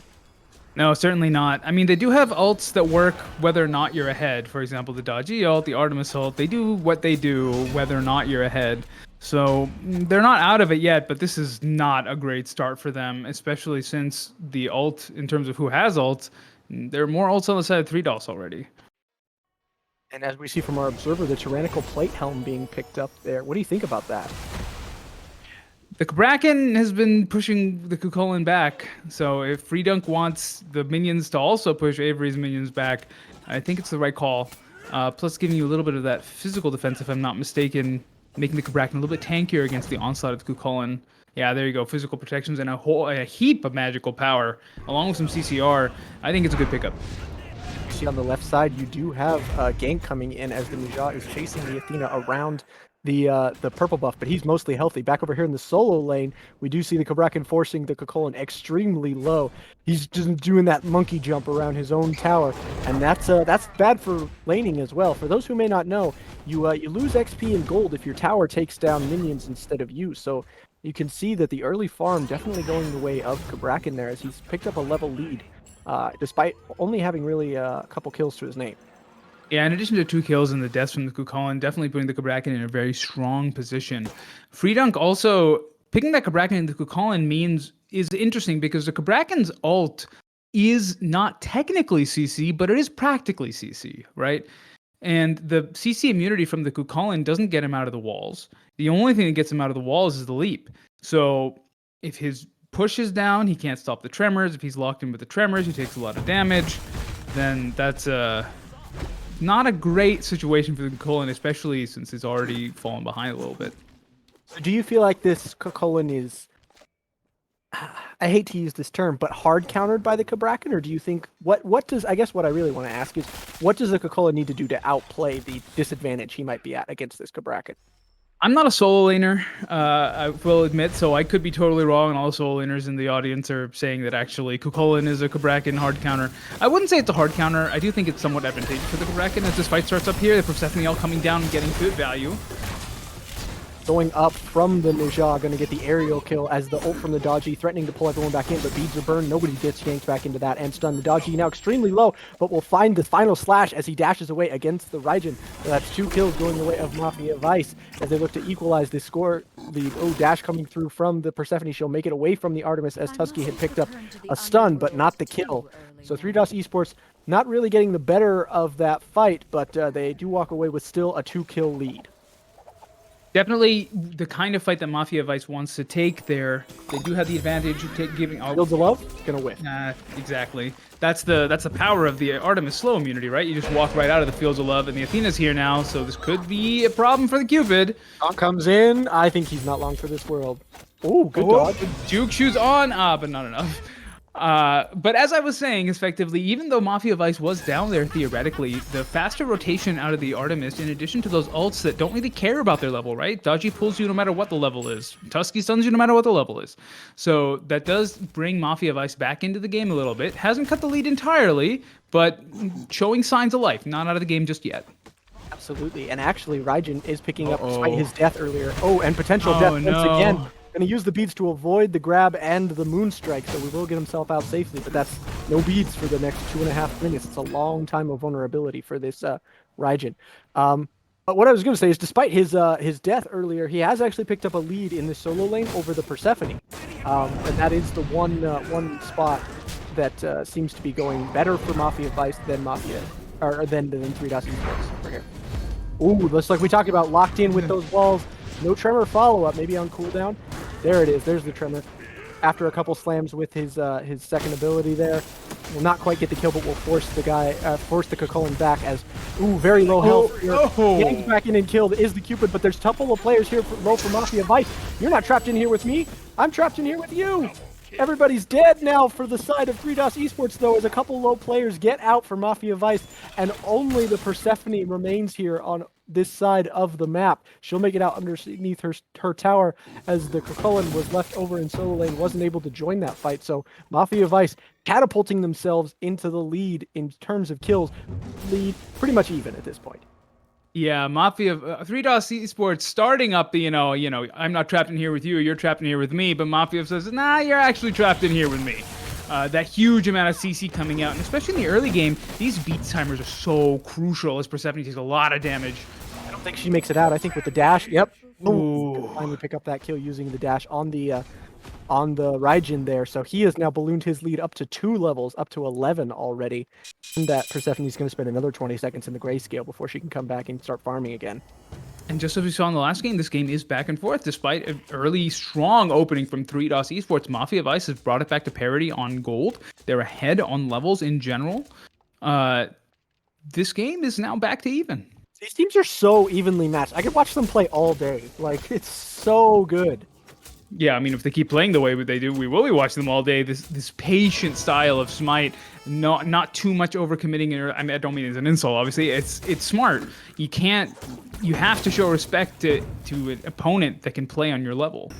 No, certainly not. I mean, they do have ults that work whether or not you're ahead. For example, the Dodgy ult, the Artemis ult, they do what they do whether or not you're ahead. So they're not out of it yet, but this is not a great start for them, especially since the ult, in terms of who has ult, there are more ults on the side of 3DOS already.
And as we see from our observer, the Tyrannical Plate Helm being picked up there. What do you think about that?
The Cabrakan has been pushing the Kukulkan back, so if Freedunk wants the minions to also push Avery's minions back, I think it's the right call. Plus giving you a little bit of that physical defense, if I'm not mistaken, making the Cabrakan a little bit tankier against the onslaught of the Kukulkan. Yeah, there you go, physical protections and a heap of magical power, along with some CCR. I think it's a good pickup.
See on the left side, you do have gank coming in as the Ninja is chasing the Athena around the purple buff, but he's mostly healthy. Back over here in the solo lane, we do see the Cabrakan forcing the Kukulkan extremely low. He's just doing that monkey jump around his own tower, and that's bad for laning as well. For those who may not know, you lose XP and gold if your tower takes down minions instead of you. So you can see that the early farm definitely going the way of Cabrakan there as he's picked up a level lead, despite only having really a couple kills to his name.
Yeah, in addition to 2 kills and the deaths from the Kukulkan, definitely putting the Cabrakan in a very strong position. Freedunk also, picking that Cabrakan in the Kukulkan is interesting because the Cabrakan's ult is not technically CC, but it is practically CC, right? And the CC immunity from the Kukulkan doesn't get him out of the walls. The only thing that gets him out of the walls is the leap. So if his push is down, he can't stop the tremors. If he's locked in with the tremors, he takes a lot of damage. Then that's not a great situation for the Kukulkan, especially since he's already fallen behind a little bit.
So do you feel like this Kukulkan is, I hate to use this term, but hard countered by the Cabrakan, or do you think, what does, I guess what I really want to ask is, what does the Kukulkan need to do to outplay the disadvantage he might be at against this Cabrakan?
I'm not a solo laner, I will admit, so I could be totally wrong, and all the solo laners in the audience are saying that actually Kukulkan is a Cabrakan hard counter. I wouldn't say it's a hard counter. I do think it's somewhat advantageous for the Cabrakan as this fight starts up here. The Persephone all coming down and getting good value.
Going up from the Ninja, going to get the aerial kill as the ult from the Dodgy threatening to pull everyone back in, but beads are burned. Nobody gets yanked back into that and stunned. The Dodgy now extremely low, but will find the final slash as he dashes away against the Raijin. So that's 2 kills going the way of Mafia Vice as they look to equalize the score. The dash coming through from the Persephone. She'll make it away from the Artemis as Tusky had picked up a stun, but not the kill. So 3DOS Esports not really getting the better of that fight, but they do walk away with still a 2-kill lead.
Definitely the kind of fight that Mafia Vice wants to take there. They do have the advantage of giving...
Fields of Love, gonna whiff.
Exactly. That's the power of the Artemis slow immunity, right? You just walk right out of the Fields of Love, and the Athena's here now, so this could be a problem for the Cupid.
Taunt comes in. I think he's not long for this world. Ooh, good dodge.
Juke shoes on, but not enough. But as I was saying, effectively, even though Mafia Vice was down there theoretically, the faster rotation out of the Artemis, in addition to those ults that don't really care about their level, right? Dodgy pulls you no matter what the level is. Tusky stuns you no matter what the level is. So that does bring Mafia Vice back into the game a little bit. Hasn't cut the lead entirely, but showing signs of life. Not out of the game just yet.
Absolutely. And actually, Raijin is picking up despite his death earlier. Oh, and potential death once again. Going to use the beads to avoid the grab and the moonstrike, so we will get himself out safely, but that's no beads for the next 2.5 minutes. It's a long time of vulnerability for this Raijin. But what I was going to say is, despite his death earlier, he has actually picked up a lead in the solo lane over the Persephone. And that is the one spot that seems to be going better for Mafia Vice than than 3DOS Esports over here. Ooh, looks like we talked about, locked in with those walls. No Tremor follow-up, maybe on cooldown. There it is. There's the Tremor. After a couple slams with his second ability there. Will not quite get the kill, but will force the Cucullin back as, very low health here. Getting back in and killed is the Cupid, but there's a couple of players here low for Mafia Vice. You're not trapped in here with me. I'm trapped in here with you. Everybody's dead now for the side of 3DOS Esports, though, as a couple low players get out for Mafia Vice, and only the Persephone remains here on this side of the map. She'll make it out underneath her tower, as the Cucullin was left over in solo lane, wasn't able to join that fight. So Mafia Vice catapulting themselves into the lead in terms of kills, lead pretty much even at this point.
Yeah, Mafia 3DOS Esports starting up the I'm not trapped in here with you, you're trapped in here with me, but Mafia says, nah, you're actually trapped in here with me. That huge amount of CC coming out, and especially in the early game, these beat timers are so crucial as Persephone takes a lot of damage.
I don't think she makes it out. I think with the dash, yep. Ooh. Finally pick up that kill using the dash on the Raijin there. So he has now ballooned his lead up to 2 levels, up to 11 already. And that Persephone's going to spend another 20 seconds in the grayscale before she can come back and start farming again.
And just as we saw in the last game, this game is back and forth. Despite an early, strong opening from 3DOS Esports, Mafia Vice has brought it back to parity on gold. They're ahead on levels in general. This game is now back to even.
These teams are so evenly matched. I could watch them play all day. Like, it's so good.
Yeah, I mean, if they keep playing the way they do, we will be watching them all day. This patient style of Smite, not too much overcommitting. I mean, I don't mean it as an insult. Obviously, it's smart. You have to show respect to an opponent that can play on your level.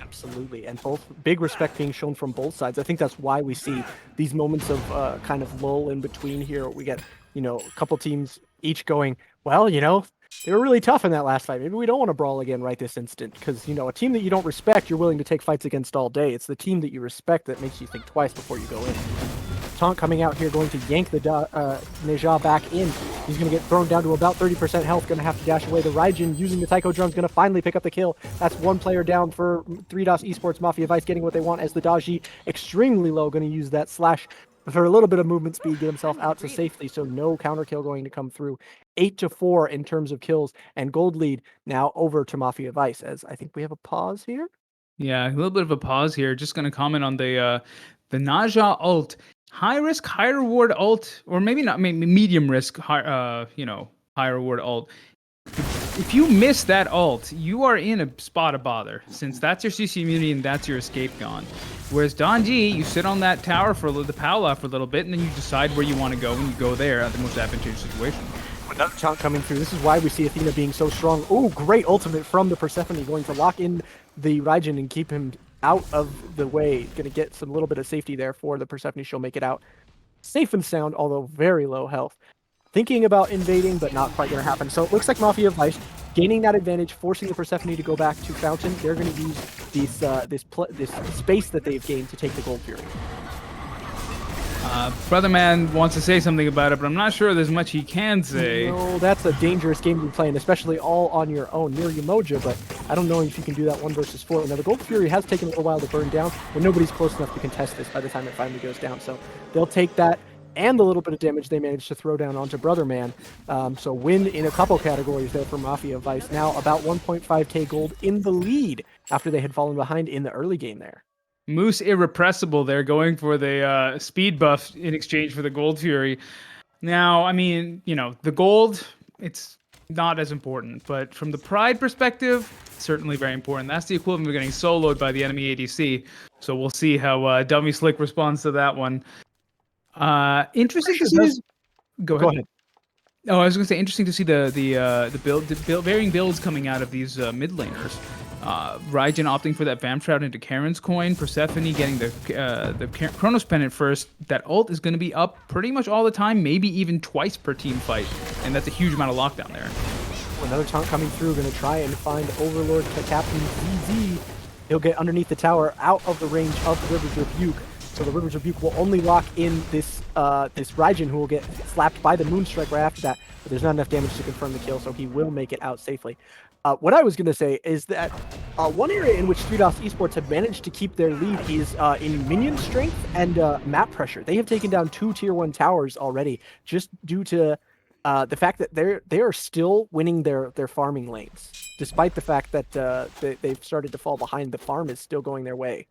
Absolutely, and big respect being shown from both sides. I think that's why we see these moments of kind of lull in between here. We get a couple teams each going, well, they were really tough in that last fight. Maybe we don't want to brawl again right this instant, because, a team that you don't respect, you're willing to take fights against all day. It's the team that you respect that makes you think twice before you go in. Taunt coming out here, going to yank the Neja back in. He's going to get thrown down to about 30% health, going to have to dash away. The Raijin using the Taiko drum is going to finally pick up the kill. That's one player down for 3DOS Esports. Mafia Vice getting what they want, as the Daji extremely low, going to use that slash for a little bit of movement speed, get himself out to safely, so no counter kill going to come through. 8-4 in terms of kills, and gold lead now over to Mafia Vice, as I think we have a pause here.
Yeah, a little bit of a pause here. Just going to comment on the Naja ult. High risk, high reward ult, or maybe not, maybe medium risk, high reward ult. If you miss that ult, you are in a spot of bother, since that's your CC immunity and that's your escape gone. Whereas Donji, you sit on that tower for the Paola for a little bit, and then you decide where you want to go, and you go there at the most advantageous situation.
Another taunt coming through. This is why we see Athena being so strong. Oh, great ultimate from the Persephone, going to lock in the Raijin and keep him out of the way. Going to get some little bit of safety there for the Persephone. She'll make it out safe and sound, although very low health. Thinking about invading, but not quite going to happen. So it looks like Mafia Vice gaining that advantage, forcing the Persephone to go back to Fountain. They're going to use this space that they've gained to take the Gold Fury.
Brotherman wants to say something about it, but I'm not sure there's much he can say.
No, that's a dangerous game to be playing, especially all on your own near Umoja, but I don't know if you can do that 1 versus 4. Now, the Gold Fury has taken a little while to burn down, but nobody's close enough to contest this by the time it finally goes down. So they'll take that and the little bit of damage they managed to throw down onto Brother Man. So win in a couple categories there for Mafia Vice. Now about 1.5k gold in the lead after they had fallen behind in the early game there.
Moose Irrepressible there going for the speed buff in exchange for the Gold Fury. Now, I mean, the gold, it's not as important, but from the Pride perspective, certainly very important. That's the equivalent of getting soloed by the enemy ADC. So we'll see how Dummy Slick responds to that one. Interesting to see. Go ahead. Oh, I was going to say, interesting to see the varying builds coming out of these mid laners. Raijin opting for that Vamshroud into Karen's coin. Persephone getting the Chronos Pendant first. That ult is going to be up pretty much all the time, maybe even twice per team fight, and that's a huge amount of lockdown there.
Another taunt coming through, going to try and find Overlord Captain ZZ. He'll get underneath the tower, out of the range of the River's Rebuke. So the River's Rebuke will only lock in this Raijin, who will get slapped by the Moonstrike right after that. But there's not enough damage to confirm the kill, so he will make it out safely. What I was going to say is that one area in which 3DOS Esports have managed to keep their lead is in minion strength and map pressure. They have taken down 2 tier 1 towers already, just due to the fact that they are still winning their farming lanes, despite the fact that they've started to fall behind. The farm is still going their way.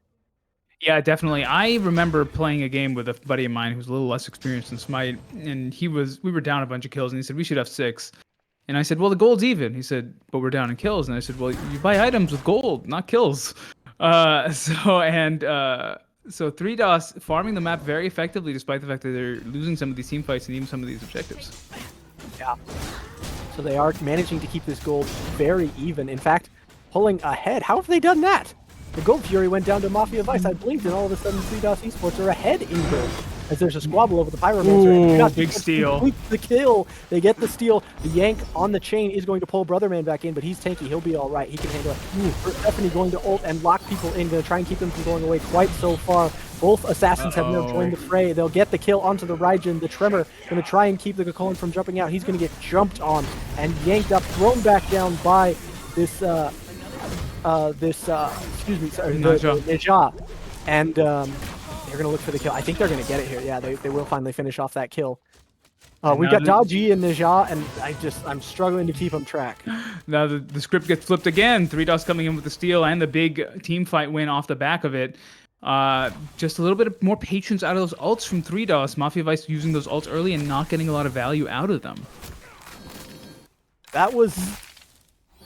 Yeah, definitely. I remember playing a game with a buddy of mine who's a little less experienced in Smite, and we were down a bunch of kills, and he said, we should have 6. And I said, well, the gold's even. He said, but we're down in kills. And I said, well, you buy items with gold, not kills. So 3DOS farming the map very effectively, despite the fact that they're losing some of these team fights and even some of these objectives.
Yeah. So they are managing to keep this gold very even. In fact, pulling ahead. How have they done that? The Gold Fury went down to Mafia Vice. I blinked, and all of a sudden 3DOS Esports are ahead in gold. As there's a squabble over the Pyromancer.
Ooh, big steal.
The kill. They get the steal. The yank on the chain is going to pull Brotherman back in, but he's tanky. He'll be all right. He can handle it. Stephanie going to ult and lock people in. Going to try and keep them from going away quite so far. Both assassins have now joined the fray. They'll get the kill onto the Raijin. The Tremor going to try and keep the Gakolan from jumping out. He's going to get jumped on and yanked up, thrown back down by this Neja. And they're going to look for the kill. I think they're going to get it here. Yeah, they will finally finish off that kill. We've got Daji and Neja, and I'm struggling to keep them track.
Now the script gets flipped again. 3DOS coming in with the steal and the big team fight win off the back of it. Just a little bit more patience out of those ults from 3DOS. Mafia Vice using those ults early and not getting a lot of value out of them.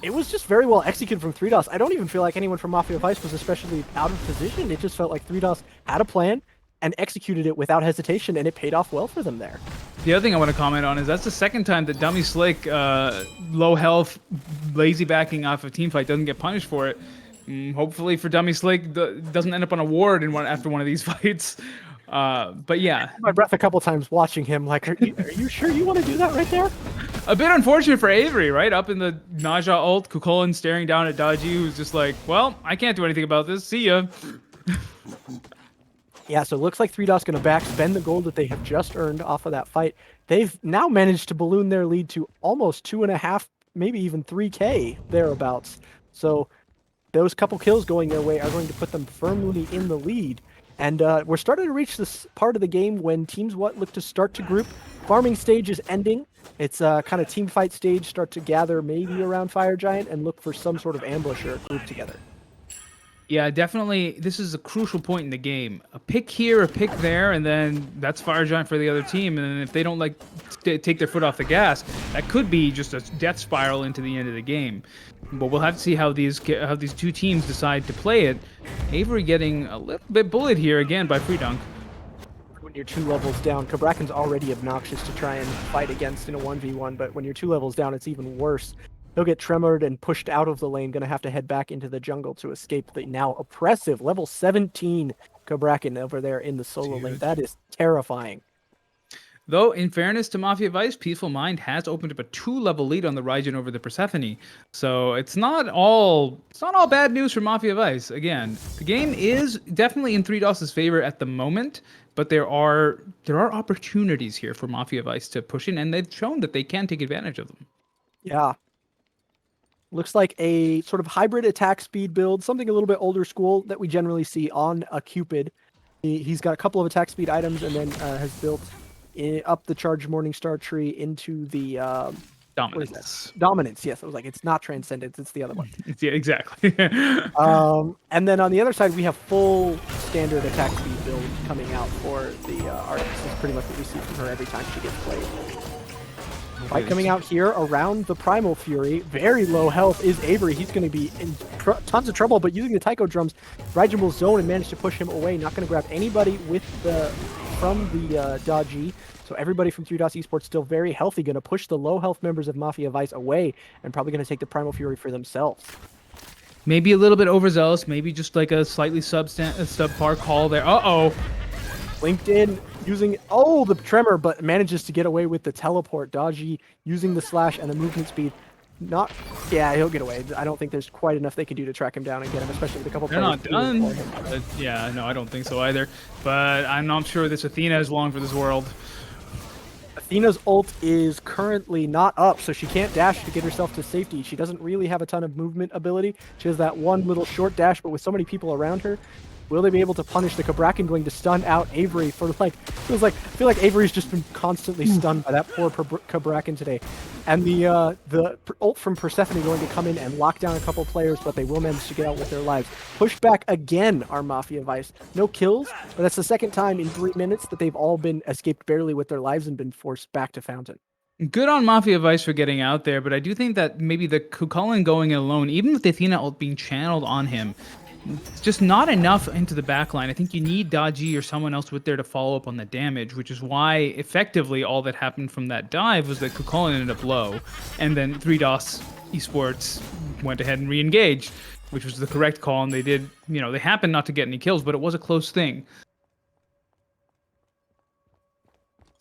It was just very well executed from 3DOS. I don't even feel like anyone from Mafia Vice was especially out of position. It just felt like 3DOS had a plan and executed it without hesitation, and it paid off well for them there.
The other thing I want to comment on is that's the second time that Dummy Slick, low health, lazy backing off a team fight doesn't get punished for it. Hopefully for Dummy Slick, doesn't end up on a ward after one of these fights. But yeah.
I my breath a couple times watching him, like, are you sure you want to do that right there?
A bit unfortunate for Avery, right? Up in the Naja ult, Kukulin staring down at Daji, who's just like, well, I can't do anything about this. See ya.
Yeah, so it looks like 3DOS going to backspend the gold that they have just earned off of that fight. They've now managed to balloon their lead to almost 2.5, maybe even 3K thereabouts. So those couple kills going their way are going to put them firmly in the lead. And we're starting to reach this part of the game when teams look to start to group. Farming stage is ending. It's kind of team fight stage, start to gather maybe around Fire Giant and look for some sort of ambush or group together.
Yeah, definitely. This is a crucial point in the game. A pick here, a pick there, and then that's Fire Giant for the other team. And then if they don't take their foot off the gas, that could be just a death spiral into the end of the game. But we'll have to see how these two teams decide to play it. Avery getting a little bit bullied here again by Free Dunk.
When you're 2 levels down, Kabrakan's already obnoxious to try and fight against in a 1v1, but when you're 2 levels down, it's even worse. He'll get tremored and pushed out of the lane, going to have to head back into the jungle to escape the now oppressive level 17 Kabrakan over there in the solo lane. That is terrifying.
Though, in fairness to Mafia Vice, Peaceful Mind has opened up a 2-level lead on the Raijin over the Persephone. So it's not all bad news for Mafia Vice. Again, the game is definitely in 3DOS's favor at the moment, but there are opportunities here for Mafia Vice to push in, and they've shown that they can take advantage of them.
Yeah. Looks like a sort of hybrid attack speed build, something a little bit older school that we generally see on a Cupid. He's got a couple of attack speed items and then has built up the charged Morningstar tree into the
Dominance.
Dominance, yes. I was like, it's not Transcendence, it's the other one.
Yeah, exactly.
And then on the other side, we have full standard attack speed build coming out for the Artemis. This is pretty much what we see from her every time she gets played. Fight coming out here around the Primal Fury. Very low health is Avery. He's going to be in tons of trouble, but using the Taiko drums, Raijin will zone and manage to push him away. Not going to grab anybody from the dodgy. So everybody from 3DOS Esports still very healthy, going to push the low health members of Mafia Vice away and probably going to take the Primal Fury for themselves.
Maybe a little bit overzealous, maybe just like a slightly subpar call there. Uh-oh.
Linked in, using the tremor, but manages to get away with the teleport. Dodgy using the slash and the movement speed. He'll get away. I don't think there's quite enough they can do to track him down and get him, especially with a couple
They're
players.
not done. Yeah, no, I don't think so either. But I'm not sure this Athena is long for this world.
Athena's ult is currently not up, so she can't dash to get herself to safety. She doesn't really have a ton of movement ability. She has that one little short dash, but with so many people around her, will they be able to punish the Kabrakan going to stun out Avery for I feel like Avery's just been constantly stunned by that poor Kabrakan today. And the ult from Persephone going to come in and lock down a couple players, but they will manage to get out with their lives. Push back again, our Mafia Vice. No kills, but that's the second time in 3 minutes that they've all been escaped barely with their lives and been forced back to Fountain.
Good on Mafia Vice for getting out there, but I do think that maybe the Kukulin going in alone, even with the Athena ult being channeled on him, it's just not enough into the backline. I think you need Dodgy or someone else with there to follow up on the damage, which is why effectively all that happened from that dive was that Kukulin ended up low, and then 3DOS Esports went ahead and re-engaged, which was the correct call, and they did, they happened not to get any kills, but it was a close thing.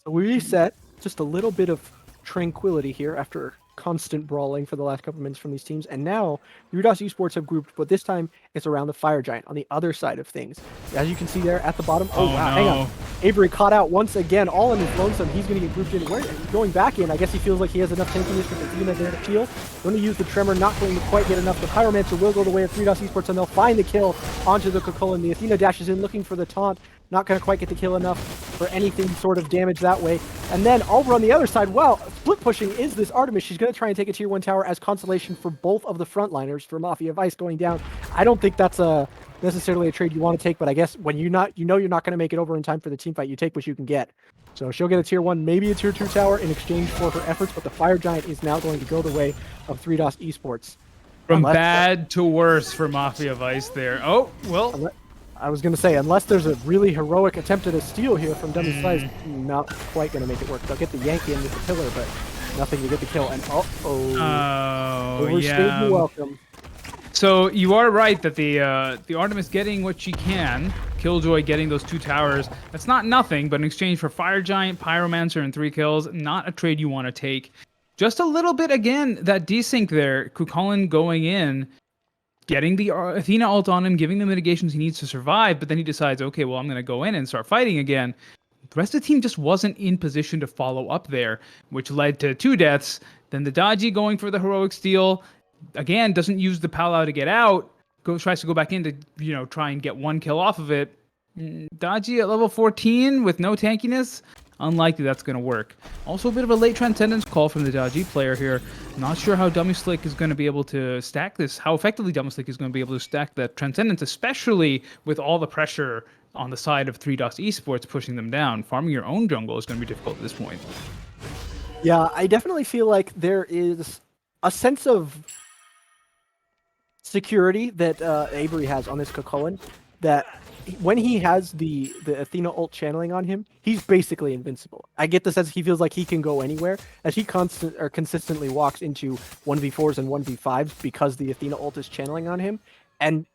So we reset, just a little bit of tranquility here after constant brawling for the last couple minutes from these teams, and now 3DOS Esports have grouped, but this time it's around the Fire Giant on the other side of things. As you can see there at the bottom, wow,
no.
Hang on. Avery caught out once again, all in his lonesome. He's going to get grouped in. Going back in, I guess he feels like he has enough tankiness with Athena there to heal. Going to use the Tremor, not going to quite get enough. The Pyromancer will go the way of 3DOS Esports, and they'll find the kill onto the Kukulin. The Athena dashes in looking for the taunt. Not going to quite get the kill enough for anything sort of damage that way. And then over on the other side, split pushing is this Artemis. She's going to try and take a tier 1 tower as consolation for both of the frontliners for Mafia Vice going down. I don't think that's necessarily a trade you want to take, but I guess when you're not going to make it over in time for the team fight, you take what you can get. So she'll get a tier 1, maybe a tier 2 tower in exchange for her efforts, but the Fire Giant is now going to go the way of 3DOS Esports.
From bad to worse for Mafia Vice there. Oh, well.
I was going to say, unless there's a really heroic attempt at a steal here from Dummy Slice, not quite going to make it work. They'll get the Yankee in with the pillar, but nothing to get the kill. And overstayed the welcome.
So you are right that the Artemis getting what she can, Killjoy getting those 2 towers, that's not nothing, but in exchange for Fire Giant, Pyromancer, and 3 kills, not a trade you want to take. Just a little bit, again, that desync there, Kukulin going in, getting the Athena ult on him, giving the mitigations he needs to survive, but then he decides, okay, well, I'm going to go in and start fighting again. The rest of the team just wasn't in position to follow up there, which led to 2 deaths. Then the Dodgy going for the heroic steal, again, doesn't use the Palau to get out, tries to go back in to, try and get 1 kill off of it. Dodgy at level 14 with no tankiness, unlikely that's going to work. Also a bit of a late Transcendence call from the Dodgy player here. Not sure how Dummy Slick is going to be able to stack this, how effectively Dummy Slick is going to be able to stack that Transcendence, especially with all the pressure on the side of 3DOS Esports pushing them down. Farming your own jungle is going to be difficult at this point.
Yeah, I definitely feel like there is a sense of security that Avery has on this Kukulin, that when he has the Athena ult channeling on him, he's basically invincible. I get the sense he feels like he can go anywhere, as he consistently walks into 1v4s and 1v5s because the Athena ult is channeling on him. And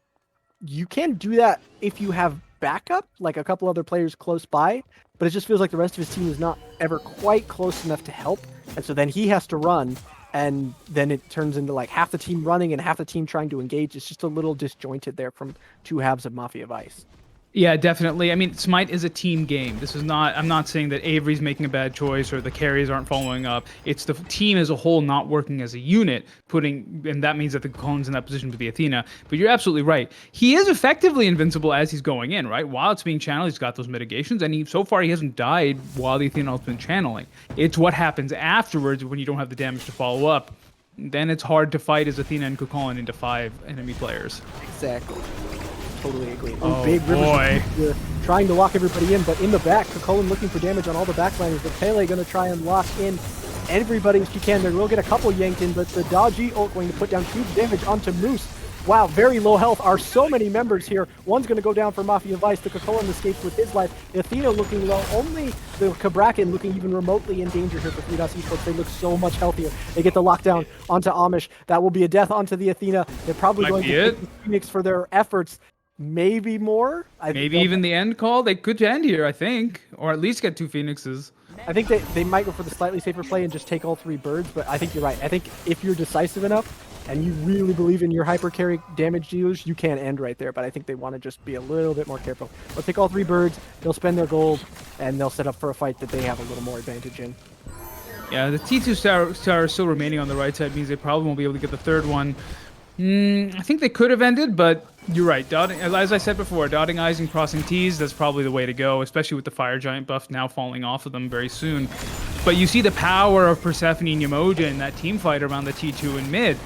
you can do that if you have backup, like a couple other players close by, but it just feels like the rest of his team is not ever quite close enough to help. And so then he has to run, and then it turns into like half the team running and half the team trying to engage. It's just a little disjointed there from 2 halves of Mafia Vice.
Yeah, definitely. I mean, Smite is a team game. This is not. I'm not saying that Avery's making a bad choice or the carries aren't following up. It's the team as a whole not working as a unit, and that means that the Colin's in that position to be Athena. But you're absolutely right. He is effectively invincible as he's going in, right? While it's being channeled, he's got those mitigations, and so far he hasn't died while the Athena has been channeling. It's what happens afterwards when you don't have the damage to follow up. Then it's hard to fight as Athena and Kukulkan into 5 enemy players.
Exactly. Totally agree.
Oh,
big
boy.
Rivers trying to lock everybody in, but in the back, Kukulkan looking for damage on all the backliners, but Pele going to try and lock in everybody she can. They will get a couple yanked in, but the dodgy ult going to put down huge damage onto Moose. Wow, very low health. Are so many members here. One's going to go down for Mafia Vice. The Kukulkan escapes with his life. Athena looking low. Only the Kabrakan looking even remotely in danger here for 3DOS Esports. They look so much healthier. They get the lockdown onto Amish. That will be a death onto the Athena. They're probably going to take the Phoenix for their efforts. Maybe more.
Maybe even the end call. They could end here, I think, or at least get 2 Phoenixes.
I think they might go for the slightly safer play and just take all 3 birds, but I think you're right. I think if you're decisive enough and you really believe in your hyper carry damage dealers, you can end right there, but I think they want to just be a little bit more careful. They'll take all 3 birds, they'll spend their gold, and they'll set up for a fight that they have a little more advantage in.
Yeah, the T2 star still remaining on the right side means they probably won't be able to get the 3rd one. I think they could have ended, but you're right. As I said before, dotting I's and crossing T's, that's probably the way to go, especially with the Fire Giant buff now falling off of them very soon. But you see the power of Persephone and Yamoja in that team fight around the T2 and mid.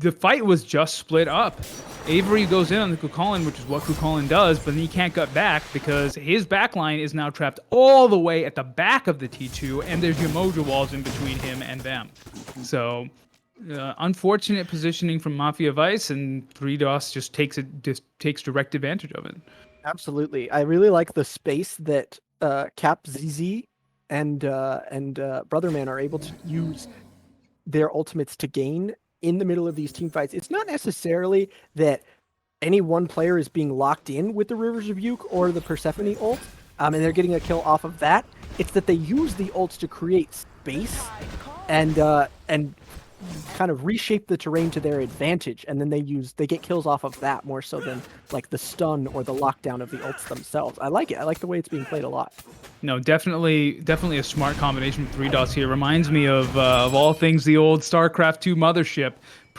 The fight was just split up. Avery goes in on the Kukulkan, which is what Kukulkan does, but then he can't get back because his backline is now trapped all the way at the back of the T2, and there's Yamoja walls in between him and them. So... unfortunate positioning from Mafia Vice, and 3DOS just takes direct advantage of it.
Absolutely. I really like the space that Cap ZZ and Brotherman are able to use their ultimates to gain in the middle of these team fights. It's not necessarily that any one player is being locked in with the Rivers Rebuke or the Persephone ult, and they're getting a kill off of that. It's that they use the ults to create space and kind of reshape the terrain to their advantage, and then they get kills off of that more so than like the stun or the lockdown of the ults themselves. I like it. I like the way it's being played a lot.
No, definitely a smart combination with 3DOS here. Reminds me of all things the old StarCraft 2 mothership.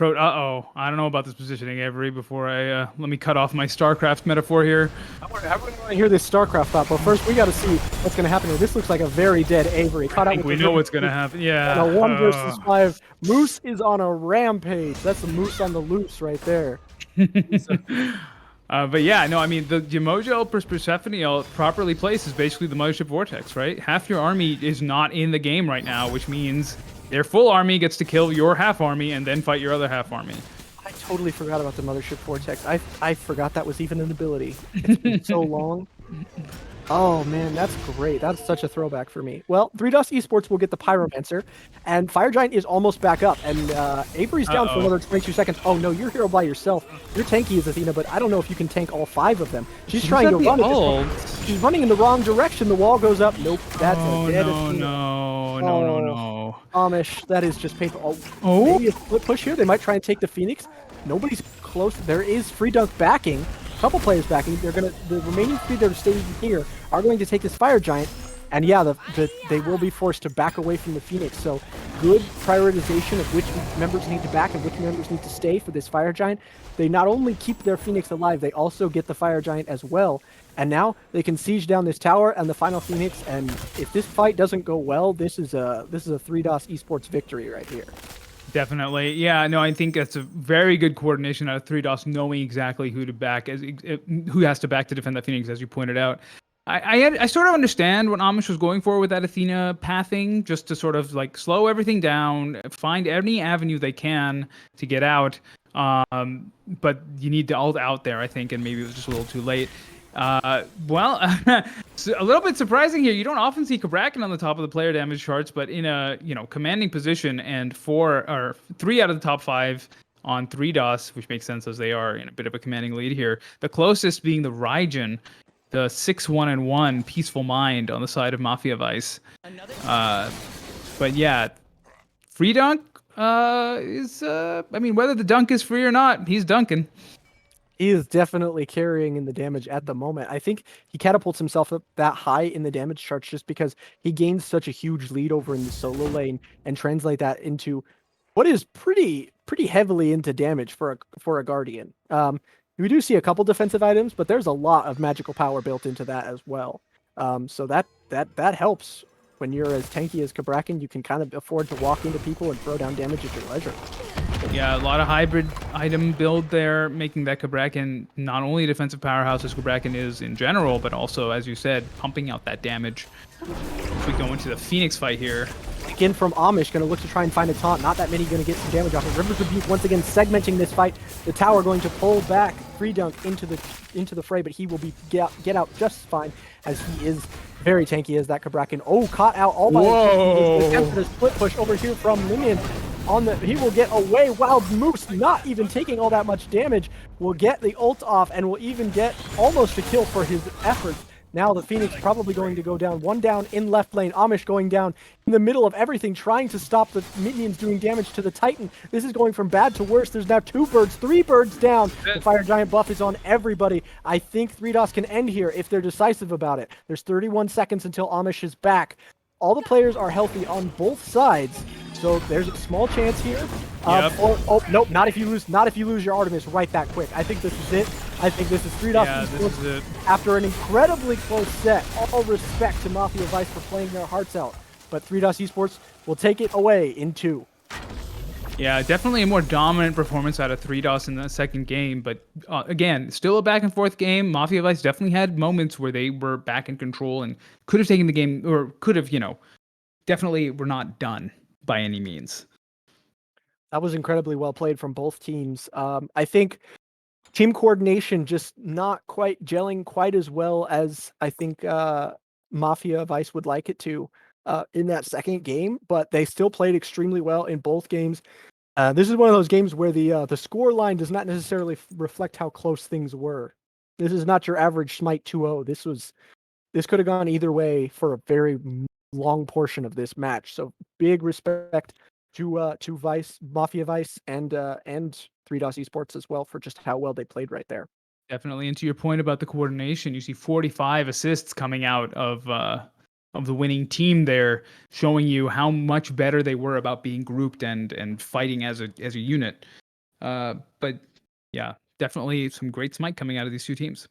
I don't know about this positioning, Avery. Before I let me cut off my StarCraft metaphor here.
I want to hear this StarCraft thought, but first we got to see what's going to happen here. This looks like a very dead Avery.
I think we know what's going to happen. Yeah.
And a 1 versus 5. Moose is on a rampage. That's a moose on the loose right there.
But yeah, no, I mean, the Yamoja Persephone properly placed is basically the Mothership Vortex, right? Half your army is not in the game right now, which means their full army gets to kill your half army and then fight your other half army.
I totally forgot about the Mothership Vortex. I forgot that was even an ability. It's been so long. Oh man, that's great. That's such a throwback for me. Well, 3DOS Esports will get the Pyromancer, and Fire Giant is almost back up, and Avery's down for another 22 seconds. Oh no, you're hero by yourself. You're tanky as Athena, but I don't know if you can tank all 5 of them. She's trying to run. She's running in the wrong direction. The wall goes up. Nope, that's a dead Athena.
No.
Amish, that is just painful. Maybe a split push here. They might try and take the Phoenix. Nobody's close. There is Free Dunk backing. Couple players backing. The remaining 3 that are staying here are going to take this Fire Giant, and yeah, they will be forced to back away from the Phoenix. So good prioritization of which members need to back and which members need to stay for this Fire Giant. They not only keep their Phoenix alive, they also get the Fire Giant as well. And now they can siege down this tower and the final Phoenix. And if this fight doesn't go well, this is a 3DOS Esports victory right here.
Definitely. Yeah, no, I think that's a very good coordination out of 3DOS, knowing exactly who to back, who has to back to defend that Phoenix, as you pointed out. I sort of understand what Amish was going for with that Athena pathing, just to sort of like slow everything down, find any avenue they can to get out. But you need to ult out there, I think, and maybe it was just a little too late. So a little bit surprising here. You don't often see Kabrakan on the top of the player damage charts, but in a commanding position, and 3 out of the top 5 on 3DOS, which makes sense as they are in a bit of a commanding lead here. The closest being the Raijin, the 6-1-1 Peaceful Mind on the side of Mafia Vice. But yeah, Free Dunk is I mean, whether the dunk is free or not, he's dunking.
He is definitely carrying in the damage at the moment. I think he catapults himself up that high in the damage charts just because he gains such a huge lead over in the solo lane and translate that into what is pretty heavily into damage for a Guardian. We do see a couple defensive items, but there's a lot of magical power built into that as well. So that helps. When you're as tanky as Cabrakan, you can kind of afford to walk into people and throw down damage at your leisure.
Yeah, a lot of hybrid item build there, making that Cabrakan not only a defensive powerhouse as Cabrakan is in general, but also, as you said, pumping out that damage. If we go into the Phoenix fight here.
Again from Amish, going to look to try and find a taunt. Not that many going to get some damage off of Rivers Rebuke. Once again, segmenting this fight. The tower going to pull back Free Dunk into the fray, but he will be get out just fine as he is very tanky as that Cabrakan. Oh, caught out all by a split push over here from Limian. He will get away. Wild Moose, not even taking all that much damage, will get the ult off and will even get almost a kill for his efforts. Now the Phoenix probably going to go down. One down in left lane. Amish going down in the middle of everything, trying to stop the minions doing damage to the Titan. This is going from bad to worse. There's now 2 birds, 3 birds down. The Fire Giant buff is on everybody. I think 3DOS can end here if they're decisive about it. There's 31 seconds until Amish is back. All the players are healthy on both sides, so there's a small chance here. Nope, not if you lose your Artemis right that quick. I think this is it. I think this is 3DOS.
Yeah, this is it.
After an incredibly close set. All respect to Mafia Vice for playing their hearts out, but 3DOS Esports will take it away in 2.
Yeah, definitely a more dominant performance out of 3DOS in the second game, but again, still a back and forth game. Mafia Vice definitely had moments where they were back in control and could have taken the game, or could have, definitely were not done by any means.
That was incredibly well played from both teams. I think team coordination just not quite gelling quite as well as I think Mafia Vice would like it to in that second game, but they still played extremely well in both games. This is one of those games where the score line does not necessarily reflect how close things were. This is not your average Smite 2-0. This could have gone either way for a very long portion of this match. So big respect to Vice, Mafia Vice, and 3DOS Esports as well for just how well they played right there.
Definitely. And to your point about the coordination, you see 45 assists coming out of the winning team there, showing you how much better they were about being grouped and fighting as a unit. But yeah, definitely some great Smite coming out of these two teams.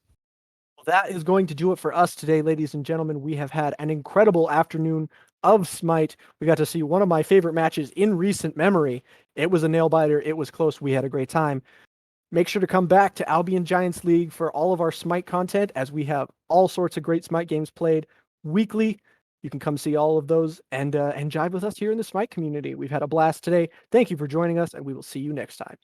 That is going to do it for us today, ladies and gentlemen. We have had an incredible afternoon of Smite. We got to see one of my favorite matches in recent memory. It was a nail biter. It was close. We had a great time. Make sure to come back to Albion Giants League for all of our Smite content, as we have all sorts of great Smite games played weekly. You can come see all of those and jive with us here in the Smite community. We've had a blast today. Thank you for joining us, and we will see you next time.